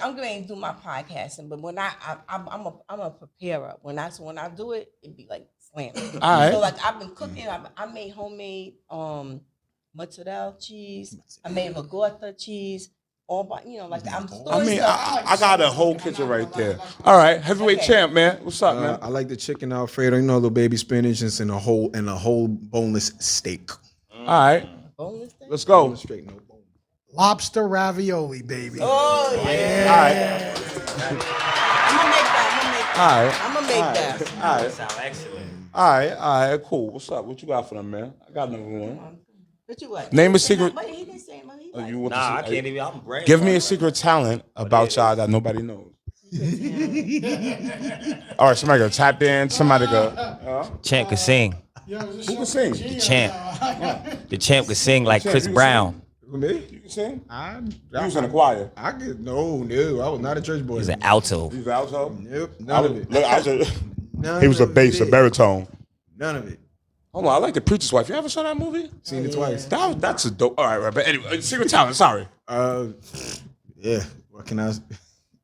I'm going to do my podcasting, but when I'm a preparer. When I do it, it'd be like slamming. All right. So like I've been cooking. I made homemade mozzarella cheese. I made Magorta cheese. All by like I'm. I got a whole kitchen right there. All right, heavyweight champ, man. What's up, man? I like the chicken Alfredo. You know, little baby spinach and a whole boneless steak. All right, Boneless thing? let's go. Straight, no bone. Lobster ravioli, baby. Oh yeah. All right, I'm gonna make that. all right, Sound excellent. all right, cool. What's up? What you got for them, man? I got number one. What you like? Name a secret. But he didn't say money. Oh, you want Nah, I to can't even. I'm brain. give me a secret talent about y'all that nobody knows. All right, somebody go tap in. Somebody go. Champ can sing. Who can sing? The champ. The champ can sing like Chris Brown. Who, me? You can sing. You You was in the choir. I could no. I was not a church boy. He's an alto. You was alto. Nope, none of it. Look, None he was a of bass, a it. baritone. None of it. Hold on, I like The Preacher's Wife. You ever saw that movie? Seen it twice. That's a dope. All right, but anyway, secret talent. Sorry. Yeah. What can I?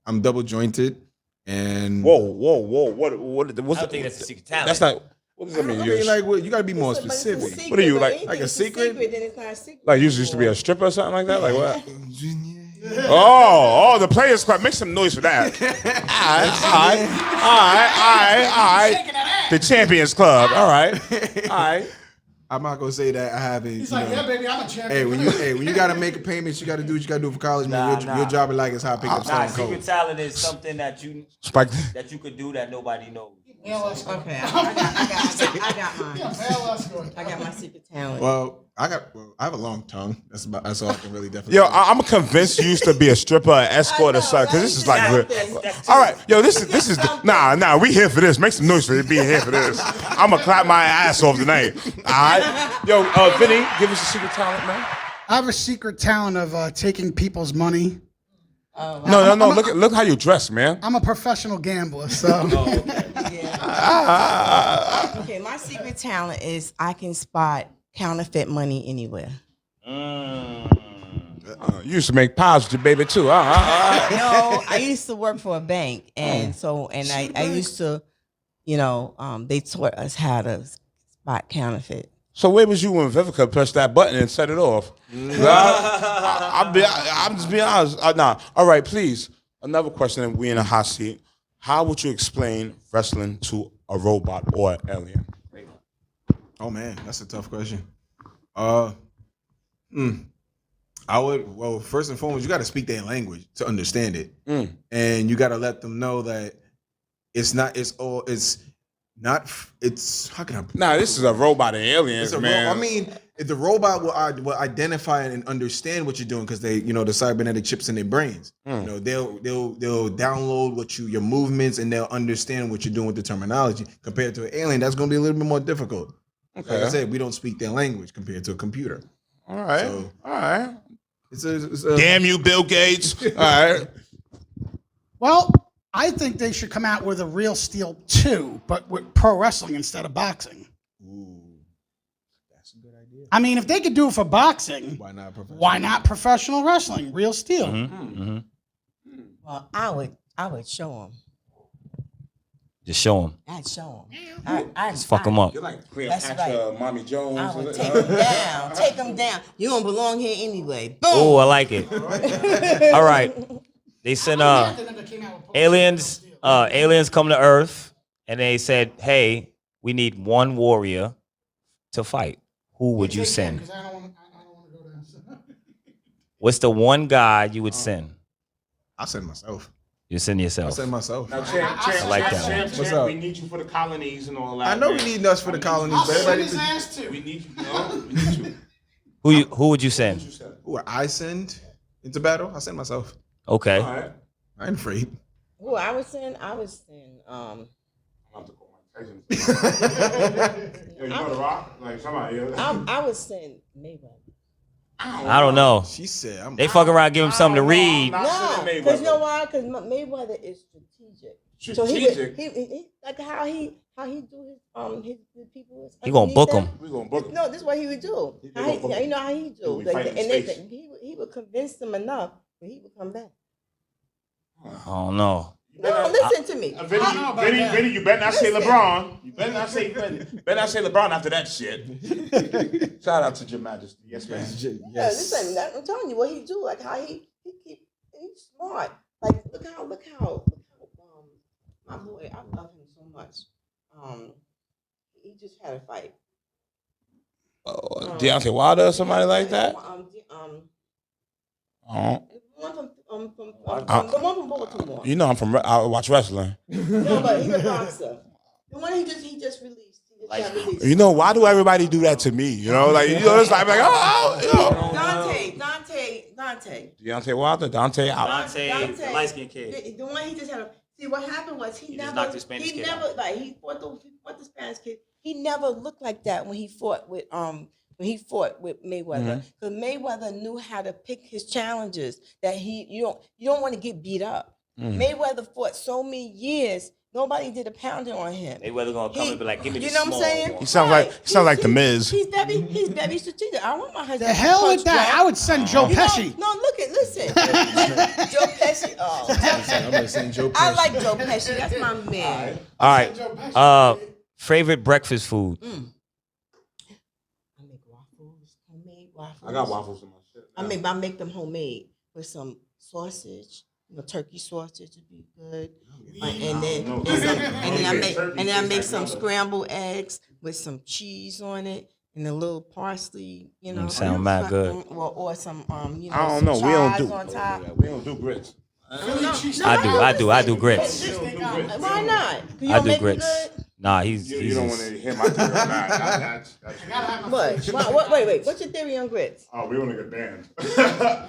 I'm double jointed, and Whoa. What's I don't think that's a secret talent. That's not. What does that mean? I mean, like, what, you got to be more specific. What are you, like a a secret? Then it's not a secret. Like you used to be a stripper or something like that? Like what? Oh, the Players Club. Make some noise for that. All right. The Champions Club. All right. I'm not gonna say that I haven't. He's like, yeah, baby, I'm a champion. When you gotta make a payment, you gotta do what you gotta do for college, man. Your job is like is how I pick up Nah, selling secret code. talent is something that you Spike. could do that nobody knows. Okay, I got mine. I got my secret talent. Well, I have a long tongue. That's all I can really definitely. Yo, I'm convinced you used to be a stripper, an escort, or something. Because this is like, all right. Yo, this is nah. We here for this. Make some noise for being here for this. I'm gonna clap my ass off tonight. All right. Yo, Vinny, give us a secret talent, man. I have a secret talent of taking people's money. No. Look how you dress, man. I'm a professional gambler, so Okay, my secret talent is I can spot counterfeit money anywhere. You used to make pies with your baby too. No, I used to work for a bank, and I used to, they taught us how to spot counterfeit. So where was you when Vivica pressed that button and set it off? I'm just being honest. Nah. All right, please. Another question, and we in a hot seat. How would you explain wrestling to a robot or an alien? Oh man, that's a tough question. I would. Well, first and foremost, you got to speak their language to understand it, and you got to let them know that it's not. It's not. It's how can I? Nah, this is a robot and aliens, man. I mean, if the robot will identify and understand what you're doing because they, the cybernetic chips in their brains. They'll download your movements and they'll understand what you're doing with the terminology. Compared to an alien, that's going to be a little bit more difficult. Okay. Like I said, we don't speak their language compared to a computer. All right. So- All right. It's a Damn you, Bill Gates. All right. Well, I think they should come out with a Real Steel 2, but with pro wrestling instead of boxing. That's a good idea. I mean, if they could do it for boxing, Why not professional? why not professional wrestling? Real Steel. Well, I would show them. Just show him. I'd show them. Just fuck him up. You're like That's right. Mommy Jones. I would take them down. Take them down. You don't belong here anyway. Boom. Oh, I like it. All right. They sent aliens come to Earth, and they said, "Hey, we need one warrior to fight. Who would you send? What's the one guy you would send? I'll send myself. You send I'll yourself. send myself. Now, champ, I like that one. What's up? We need you for the colonies and all that. I know we man. need us for the colonies, but everybody. We need you. No, we need you. Who would you send? Who I send into battle? I send myself. Okay. All right. I ain't afraid. Who I would send? I'm about to call my Tyson. Yo, you know the Rock? Like somebody. I would send Mayweather. I don't know. She said, They fuck around, give him something to read. Not No, sending because you know Mayweather. why? Because Mayweather is strategic. So Strategic? he like how he do his people. He gonna book him. We gonna book him. No, this is what he would do. He How gonna book him. you know how he He do. would Like, fight in and space. then he would convince them enough, but he would come back. Oh no. No, listen to me. Vinny, you better not say LeBron. You better not say LeBron after that shit. Shout out to Your Majesty. Yes, man. Yeah, listen, I'm telling you what he do. Like how he's smart. Like look how my boy, I love him so much. He just had a fight. Deontay Wilder or somebody like that? The one from Baltimore. You know I watch wrestling. No, but he's a boxer. The one he just released. He just got released. You know, why do everybody do that to me? You know, like, you know, it's like Dante. Deontay Wilder, Dante out. Dante, light-skinned kid. The one he just had. See what happened was he just never. knocked the Spanish He kid never out. like he fought the Spanish kid. He never looked like that when he fought with Mayweather. Because Mayweather knew how to pick his challenges. That you don't want to get beat up. Mayweather fought so many years. Nobody did a pounding on him. Mayweather gonna come and be like, give me the You know what I'm small saying? one. He sounds like the Miz. He's very strategic. I want my husband. The hell with that. I would send Joe Pesci. No, listen. Joe Pesci. Oh, I'm gonna send Joe Pesci. I like Joe Pesci. That's my man. All right. Favorite breakfast food? I make waffles, homemade waffles. I got waffles in my shit. I make them homemade with some sausage. Turkey sausage would be good. And then I make some scrambled eggs with some cheese on it and a little parsley. Sound mad good. Or some I don't know. some We don't chives do. on top. We don't do grits. I do grits. Why not? You I don't do make it grits. good? Nah, he's You don't want to hear my theory on that. What? Wait. What's your theory on grits? Oh, we want to get banned.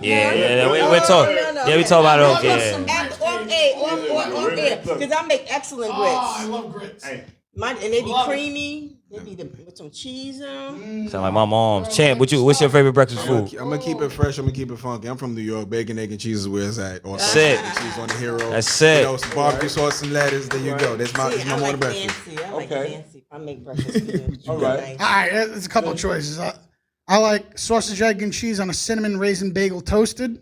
yeah. We're talking. No. Yeah, we talk about it. Okay. Off air. Because I make excellent grits. I love grits. Hey, And they be creamy. They be with some cheese in them. Sound like my mom's. Champ, what's your favorite breakfast food? I'm gonna keep it fresh. I'm gonna keep it funky. I'm from New York. Bacon, egg, and cheese is where it's at. Or That's it. cheese on the hero. That's it. You know, some barbecue sauce and lettuce. There you go. That's my See, I morning like breakfast. fancy. I like Okay. fancy. I make breakfast for you. All right. All right, there's a couple of choices. I like sausage, egg, and cheese on a cinnamon raisin bagel toasted.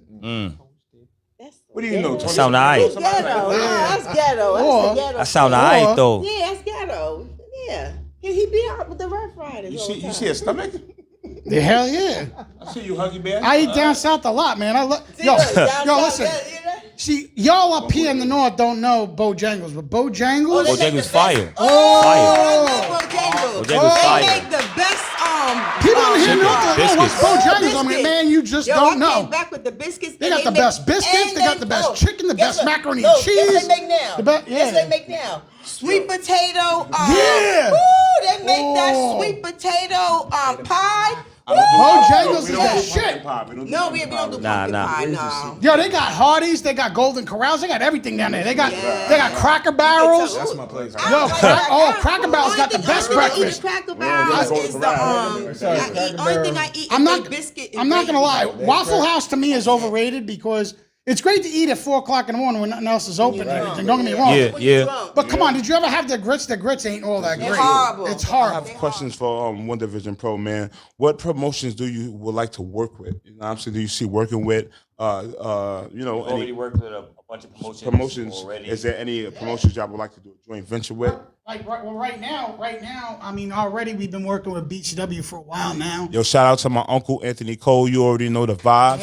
What do you know, Tony? Sound alright. That's ghetto. That's ghetto. Or- That's ghetto. That sound alright though. Yeah, that's ghetto. Yeah. He be out with the Rough Riders. You all see, the you time. see a stomach? The hell yeah. I see you, Huggy Bear. I eat down south a lot, man. Yo, listen. See, y'all up here in the north don't know Bojangles, but Bojangles. Bojangles fire. Fire. Bojangles. Bojangles They fire. make the best People in here know what's biscuits. Bojangles. I mean, man, you just Yo, don't I came know. back with the biscuits. They and got the make- best biscuits, and they got the best chicken, the guess best what? macaroni No, and cheese. Yes, they make now. Yes, Yeah. they make now. Sweet potato. Yeah. Woo, they make that sweet potato pie. Bojangles is that shit. No, we don't do pumpkin pie. No. Yo, they got Hardee's, they got Golden Corrals, they got everything down there. They got Cracker Barrels. That's my place. Yo, Cracker Barrel's got the best breakfast. Cracker Barrels is the only thing I eat. I'm not. is biscuit. I'm not gonna lie. Waffle House to me is overrated because it's great to eat at 4:00 in the morning when nothing else is open and everything. Don't get me wrong. Yeah. But come on, did you ever have their grits? Their grits ain't all that great. horrible. It's I horrible. have questions for One Division Pro, man. What promotions do you would like to work with? You know what I'm saying? Do you see working with Already any worked with a bunch of promotions already. Is there any promotions y'all would like to do a joint venture with? Like right now, I mean, already we've been working with BCW for a while now. Yo, shout out to my uncle Anthony Cole. You already know the vibes.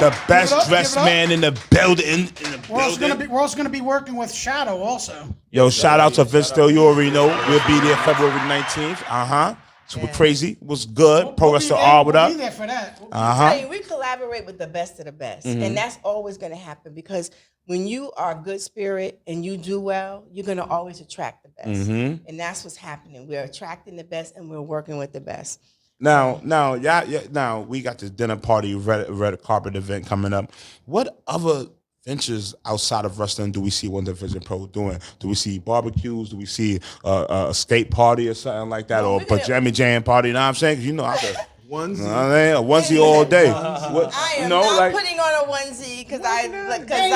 The best dressed man in the building. We're also gonna be working with Shadow also. Yo, shout out to Vince Still. You already know. We'll be there February 19th. Super crazy. Was good. Pro Wrestler R with We'll up. be there for that. Hey, we collaborate with the best of the best, and that's always going to happen because when you are a good spirit and you do well, you're going to always attract the best, and that's what's happening. We're attracting the best, and we're working with the best. Now, now we got this dinner party, red carpet event coming up. What other ventures outside of wrestling do we see One Division Pro doing? Do we see barbecues? Do we see a skate party or something like that, or a pajama jam party? You know what I'm saying? 'Cause you know I could. Onesie. A onesie all day. What, I am you know, not like, putting on a onesie because I'm not doing.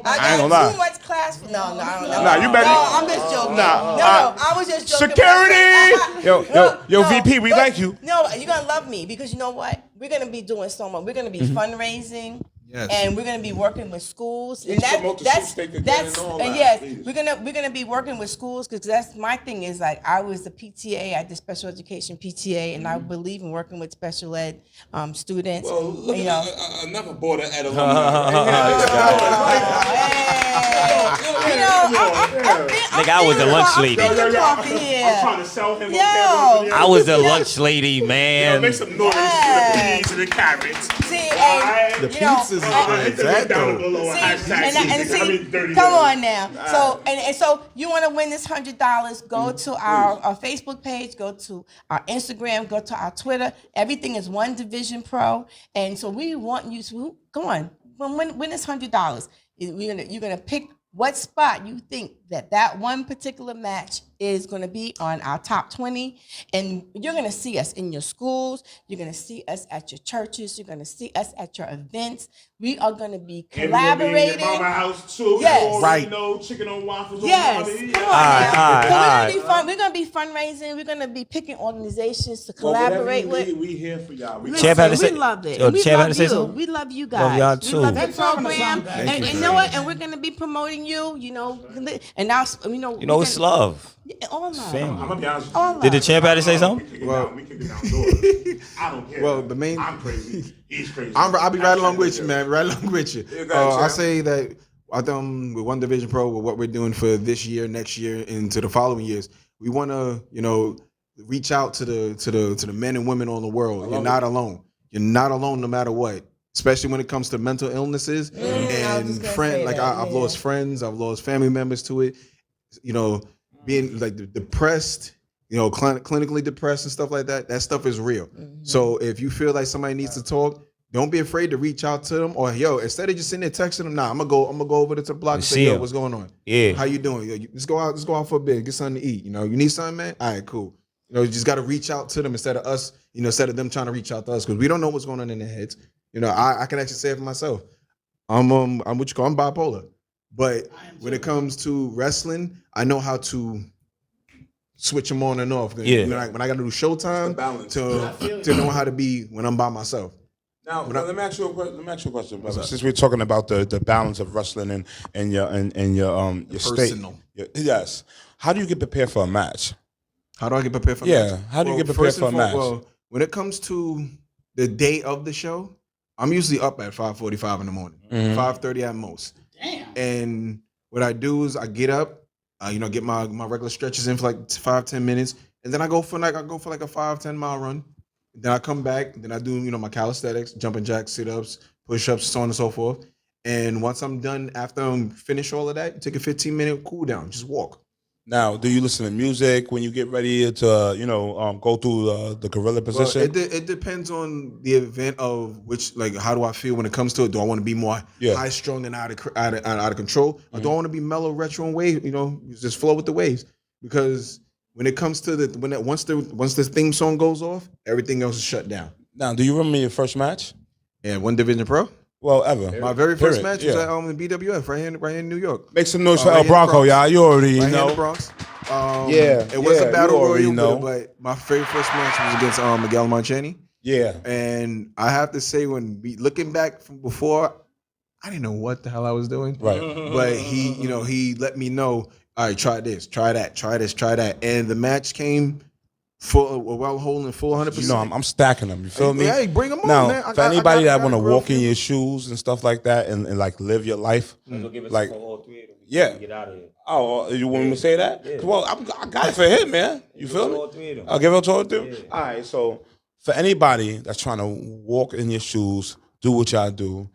I ain't gonna lie. Too much class. No, I don't know. Nah, you better. No, I'm just joking. Nah, no, I was just joking. Security. Yo, VP, we like you. No, you're gonna love me because you know what? We're gonna be doing so much. We're gonna be fundraising. Yes. And we're gonna be working with schools, and promote the sweepstake again and all that, yes, please. we're gonna be working with schools because that's my thing. Is like I was the PTA, I did special education PTA, and I believe in working with special ed students. Well, look you know, another board of ed you know, Nigga, I was the lunch lady. I'm trying to sell him. Yo. I was the lunch lady, man. Make some noise for the peas and the carrots. See, and, The you know, pizzas is that though. Come on now. So and so you want to win this $100? Go to our Facebook page, go to our Instagram, go to our Twitter. Everything is One Division Pro, and so we want you to go on. Win this $100. You're gonna pick what spot you think that one particular match is going to be on our top 20, and you're going to see us in your schools, you're going to see us at your churches, you're going to see us at your events. We are going to be collaborating. Mama house too. Yes. Right. You know, chicken on waffles. Yes, come on Alright, now. We're gonna be fundraising. We're gonna be picking organizations to collaborate with. We here for y'all. Champ had to say- We love it. Yo, We Champ had love to say you. something? We love you Love guys. y'all too. We love your Thanks for having us program, on, guys. and you know what? And we're gonna be promoting you. You know, and now It's love. all love. Family. I'm gonna be honest with All you. love. Did the champ have to say something? We kick it outdoors. I don't care. Well, the main- I'm crazy. He's crazy. I'll be right along with you, man. Right along with you. go ahead, I Champ. say that I think with One Division Pro, with what we're doing for this year, next year, into the following years, we want to, reach out to the men and women on the world. You're not alone. You're not alone, no matter what. Especially when it comes to mental illnesses I was and just gonna friends. say Like that, I've lost friends, I've lost family members to it. Being like depressed, clinically depressed and stuff like that. That stuff is real. So if you feel like somebody needs to talk, don't be afraid to reach out to them. Or instead of just sitting there texting them, I'm gonna go over to the block and say, See 'em. what's going on? Yeah. How you doing? Let's go out for a bit, get something to eat. You need something, man? All right, cool. You just gotta reach out to them instead of us, instead of them trying to reach out to us, because we don't know what's going on in their heads. I can actually say it for myself. I'm what you call, I'm bipolar. But when it comes to wrestling, I know how to switch them on and off. Yeah. When I got to do showtime, balance. to know how to be when I'm by myself. Now, let me ask you a question, brother. Since we're talking about the balance of wrestling and your Personal. state. Yes. How do you get prepared for a match? How do I get prepared for a Yeah, match? how do you get prepared first for a and match? Well, when it comes to the day of the show, I'm usually up at 5:45 in the morning, 5:30 at most. Damn. And what I do is I get up, get my regular stretches in for like 5-10 minutes, and then I go for like a 5-10 mile run. Then I come back, then I do my calisthenics, jumping jacks, sit-ups, push-ups, so on and so forth. And once I'm done, after I'm finished all of that, take a 15-minute cool down, just walk. Now, do you listen to music when you get ready to, go through the gorilla position? Well, it depends on the event of which, like, how do I feel when it comes to it? Do I want to be more high strung and out of control, or do I want to be mellow, retro, and wave? Just flow with the waves. Because when it comes to once the theme song goes off, everything else is shut down. Now, do you remember your first match? Yeah, One Division Pro. Well, ever. My very first Period. match was at BWF right here in New York. Make some noise for right El here in Bronco, the Bronx. y'all. You already Right here in know. the Bronx. Yeah, It was a battle you already royal, know. but my very first match was against Miguel Manchani. Yeah. And I have to say, looking back from before, I didn't know what the hell I was doing. Right. But he let me know, all right, try this, try that, try this, try that. And the match came holding full 100%. I'm stacking them. You feel me? Hey, bring them on, now, man. for anybody that want to grill walk in for you. your shoes and stuff like that and like live your life, like, all three of them. yeah. Get out of here. Oh, you want me to say that? Yeah. Well, I got it for him, man. You feel all me? three of them. I'll give it to all three. Yeah. All right, so for anybody that's trying to walk in your shoes, do what y'all do,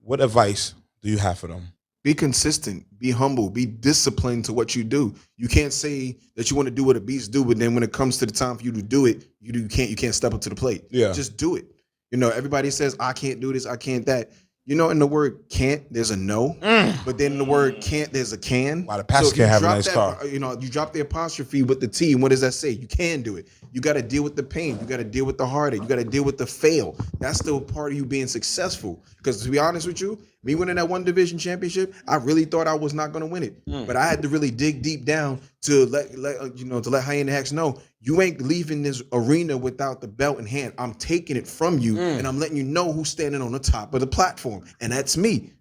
what advice do you have for them? Be consistent, be humble, be disciplined to what you do. You can't say that you want to do what a beast do, but then when it comes to the time for you to do it, you can't step up to the plate. Yeah. Just do it. Everybody says, I can't do this, I can't that. In the word can't, there's a no. But then in the word can't, there's a can. Wow, the pastor if you can't have a drop nice that, car. You drop the apostrophe with the T, and what does that say? You can do it. You got to deal with the pain. You got to deal with the heartache. You got to deal with the fail. That's still part of you being successful. Because to be honest with you, me winning that One Division championship, I really thought I was not going to win it. But I had to really dig deep down to let Hyena Hex know, you ain't leaving this arena without the belt in hand. I'm taking it from you, and I'm letting you know who's standing on the top of the platform, and that's me.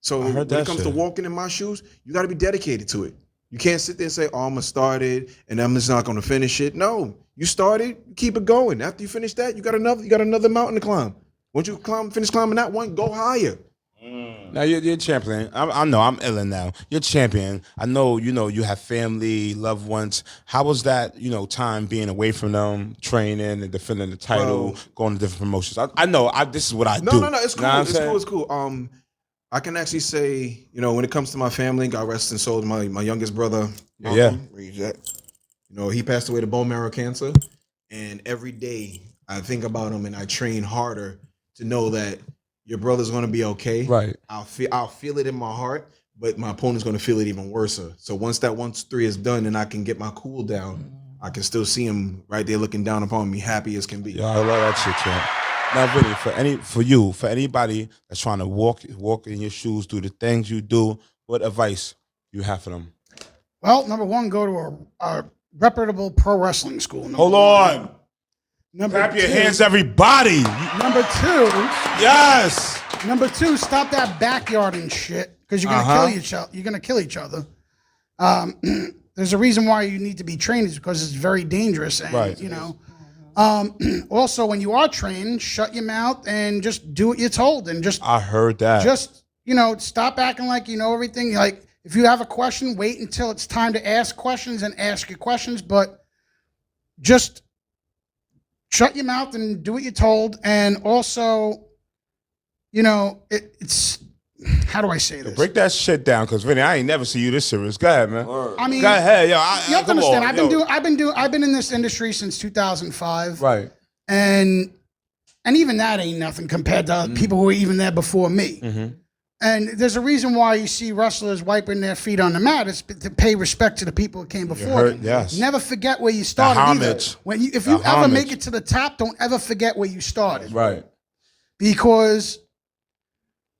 So when it comes to walking in my shoes, you got to be dedicated to it. You can't sit there and say, I'm going to start it, and I'm just not going to finish it. No, you started, keep it going. After you finish that, you got another mountain to climb. Once you finish climbing that one, go higher. Now you're champion. I know I'm illin' now. You're champion. I know you have family, loved ones. How was that? Time being away from them, training and defending the title, going to different promotions. I know. This is what I do. No. It's cool. It's cool. I can actually say, when it comes to my family, God rest his soul, my youngest brother. Malcolm, where he's at. He passed away to bone marrow cancer, and every day I think about him and I train harder to know that your brother's going to be okay. Right. I'll feel it in my heart, but my opponent's going to feel it even worse. So once that 1-3 is done and I can get my cool down, I can still see him right there looking down upon me, happy as can be. Yeah, I love that shit, champ. Now, Vinny, for anybody that's trying to walk in your shoes, do the things you do, what advice you have for them? Well, number one, go to a reputable pro wrestling school. Hold on. Number Clap your two- hands, everybody. Number two, Yes. stop that backyarding shit because you're gonna kill each other. You're gonna kill each other. There's a reason why you need to be trained is because it's very dangerous. And, Right. Also, when you are trained, shut your mouth and just do what you're told, and I heard that. just stop acting like you know everything. Like if you have a question, wait until it's time to ask questions and ask your questions, but just shut your mouth and do what you're told. And also, it's how do I say this? Break that shit down, because Vinny, I ain't never see you this serious. Go ahead, man. I mean, Go ahead, yo. you have to come understand. on, I've been in this industry since 2005, Right. and even that ain't nothing compared to people who were even there before me. And there's a reason why you see wrestlers wiping their feet on the mat. It's to pay respect to the people who came before them. Yes. Never forget where you started either. homage. If you ever homage. make it to the top, don't ever forget where you started. Right. Because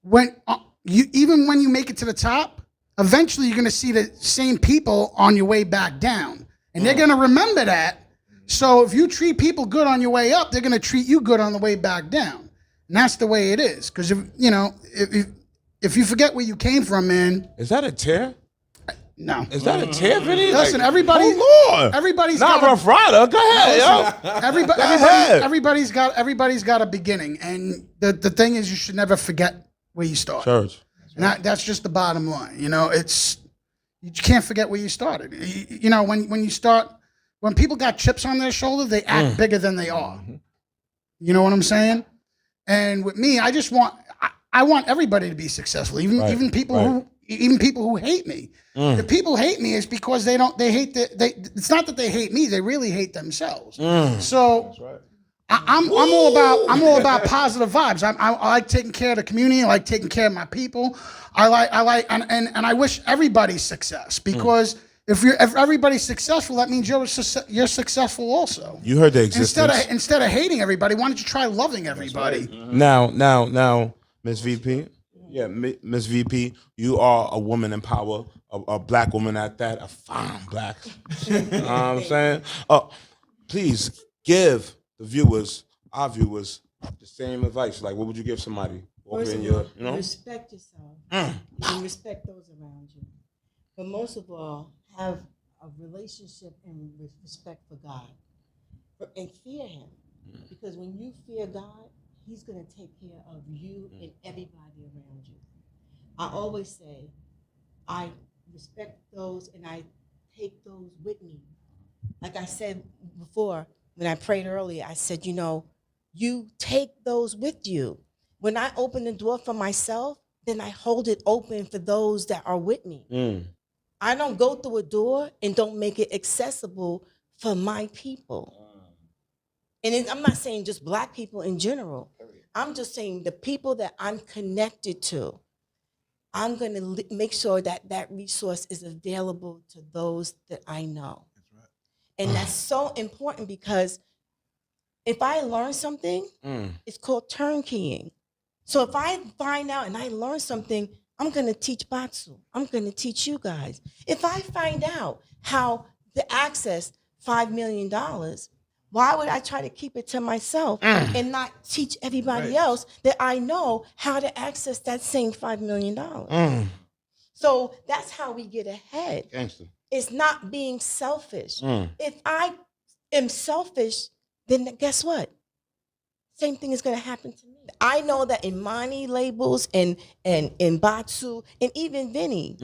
when even when you make it to the top, eventually you're going to see the same people on your way back down, and they're going to remember that. So if you treat people good on your way up, they're going to treat you good on the way back down, and that's the way it is. Because if you forget where you came from, man, Is that a tear? no. Is that a tear, Vinny? Listen, Like, everybody, hold on. everybody's Not got Rough Rider. Go ahead, yo. ahead. everybody's got a beginning, and the thing is, you should never forget where you started. Church. And that's just the bottom line. It's you can't forget where you started. When people got chips on their shoulder, they act bigger than they are. You know what I'm saying? And with me, I want everybody to be successful, even people even people who hate me. The people hate me is because it's not that they hate me, they really hate themselves. So I'm all about positive vibes. I like taking care of the community. I like taking care of my people. I like and I wish everybody success, because if everybody's successful, that means you're successful also. You heard the existence. Instead of hating everybody, why don't you try loving everybody? Now, Miss VP. Yeah, Miss VP, you are a woman in power, a black woman at that, a fine black. You know what I'm saying? Please give the viewers, our viewers, the same advice. Like, what would you give somebody? First of all, respect yourself and respect those around you. But most of all, have a relationship and respect for God. And fear him. Because when you fear God, he's going to take care of you and everybody around you. I always say, I respect those and I take those with me. Like I said before, when I prayed earlier, I said, you take those with you. When I open the door for myself, then I hold it open for those that are with me. I don't go through a door and don't make it accessible for my people. And I'm not saying just black people in general. I'm just saying the people that I'm connected to, I'm going to make sure that that resource is available to those that I know. That's right. And that's so important, because if I learn something, it's called turnkeying. So if I find out and I learn something, I'm going to teach Batsu. I'm going to teach you guys. If I find out how to access $5 million, why would I try to keep it to myself and not teach everybody else that I know how to access that same $5 million? So that's how we get ahead. Gangster. It's not being selfish. If I am selfish, then guess what? Same thing is going to happen to me. I know that Imani labels and Batsu and even Vinny,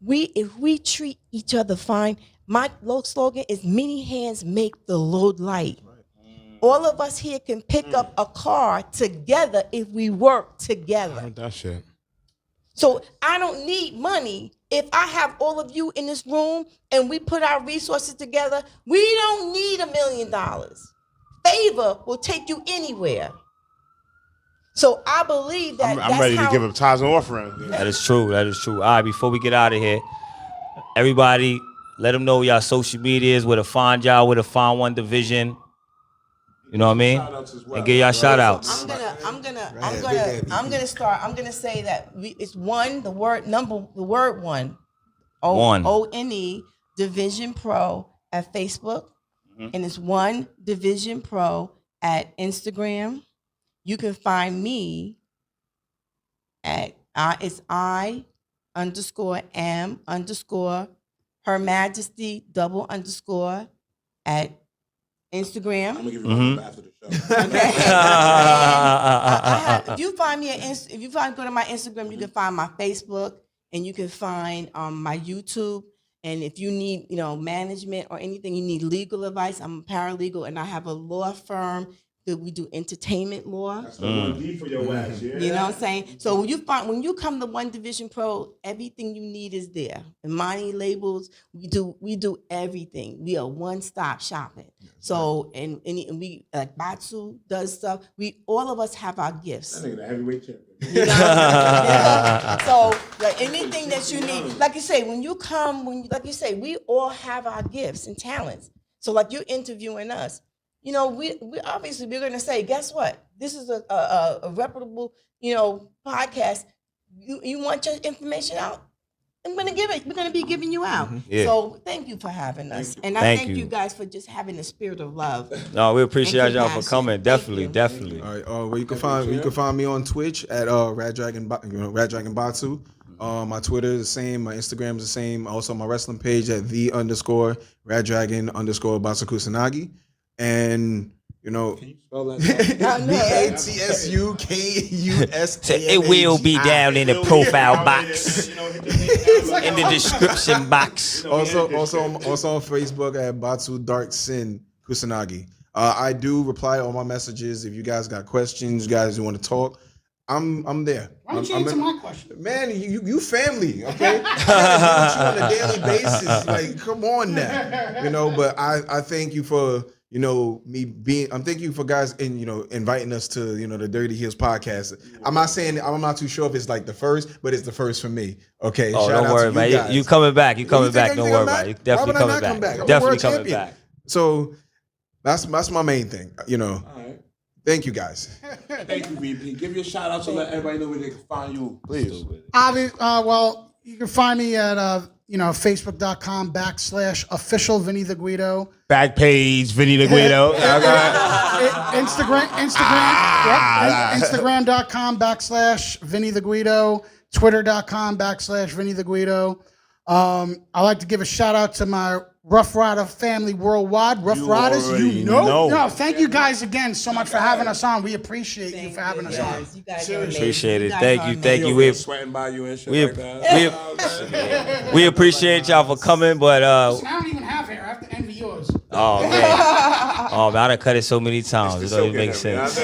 if we treat each other fine, my slogan is many hands make the load light. All of us here can pick up a car together if we work together. I heard that shit. So I don't need money. If I have all of you in this room and we put our resources together, we don't need $1 million. Favor will take you anywhere. So I believe that I'm ready to give up tithes and offering. That is true. That is true. All right, before we get out of here, everybody, let them know y'all social medias, where to find y'all, where to find One Division. You know what I mean? And give y'all shout outs. I'm gonna say that it's one, the word one. ONE Division Pro at Facebook. And it's One Division Pro at Instagram. You can find me at it's I_am_Her Majesty _ at Instagram. I'm gonna give you a after the show. If you find me go to my Instagram, you can find my Facebook and you can find my YouTube. And if you need, management or anything, you need legal advice, I'm a paralegal and I have a law firm that we do entertainment law. That's the 1D for your ass, yeah. You know what I'm saying? So when you come to One Division Pro, everything you need is there. The money labels, we do everything. We are one-stop shopping. So and we like Batsu does stuff. All of us have our gifts. That nigga the heavyweight champion. You know? So anything that you need, like you say, we all have our gifts and talents. So like you're interviewing us. We obviously we're gonna say, guess what? This is a reputable, podcast. You want your information out? I'm gonna give it. We're gonna be giving you out. Yeah. So thank you for having us, and I thank you guys for just having the spirit of love. No, we appreciate y'all for coming. Definitely. All right. Well, you can find me on Twitch at Rad Dragon Batsu. My Twitter is the same. My Instagram is the same. Also, my wrestling page at _Rad Dragon _Batsu Kusanagi. And can you spell that? BATSUKUS. It will be down in the profile box, in the description box. Also on Facebook at Batsu Dark Sin Kusanagi. I do reply to all my messages. If you guys got questions, you guys want to talk, I'm there. Why don't you answer my question? Man, you family, okay? I want you on a daily basis. Like, come on now. But I thank you for, I'm thanking you for guys inviting us to, the Dirty Hills podcast. I'm not too sure if it's like the first, but it's the first for me. Okay. Oh, don't worry, man. You coming back. You coming back. Don't worry about it. You definitely coming back. Definitely coming back. So that's my main thing, All right. Thank you guys. Thank you, VP. Give you a shout out to let everybody know where they can find you, please. Well, you can find me at Facebook.com/official Vinny the Guido. Back page, Vinny the Guido. Instagram.com/Vinny the Guido. Twitter.com/Vinny the Guido. I like to give a shout out to my Rough Rider family worldwide. Rough Riders, No, thank you guys again so much for having us on. We appreciate you for having us on. You guys Appreciate it. Thank you. We Sweating by you and shit like that. we appreciate y'all for coming, but I don't even have hair. I have to envy yours. oh man, I done cut it so many times. It don't even make sense.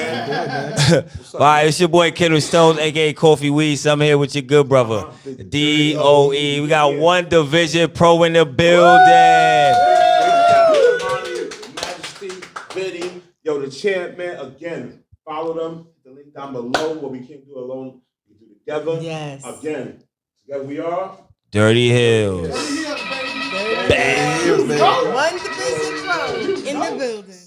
All right, it's your boy Kendall Stones, aka Coffee Weeds. I'm here with your good brother, DOE. We got One Division Pro in the building. Majesty, Vinny, the champ, man. Again, follow them. The link down below. What we can't do alone, we do together. Yes. Again, together we are Dirty Hills. One Division Pro in the building.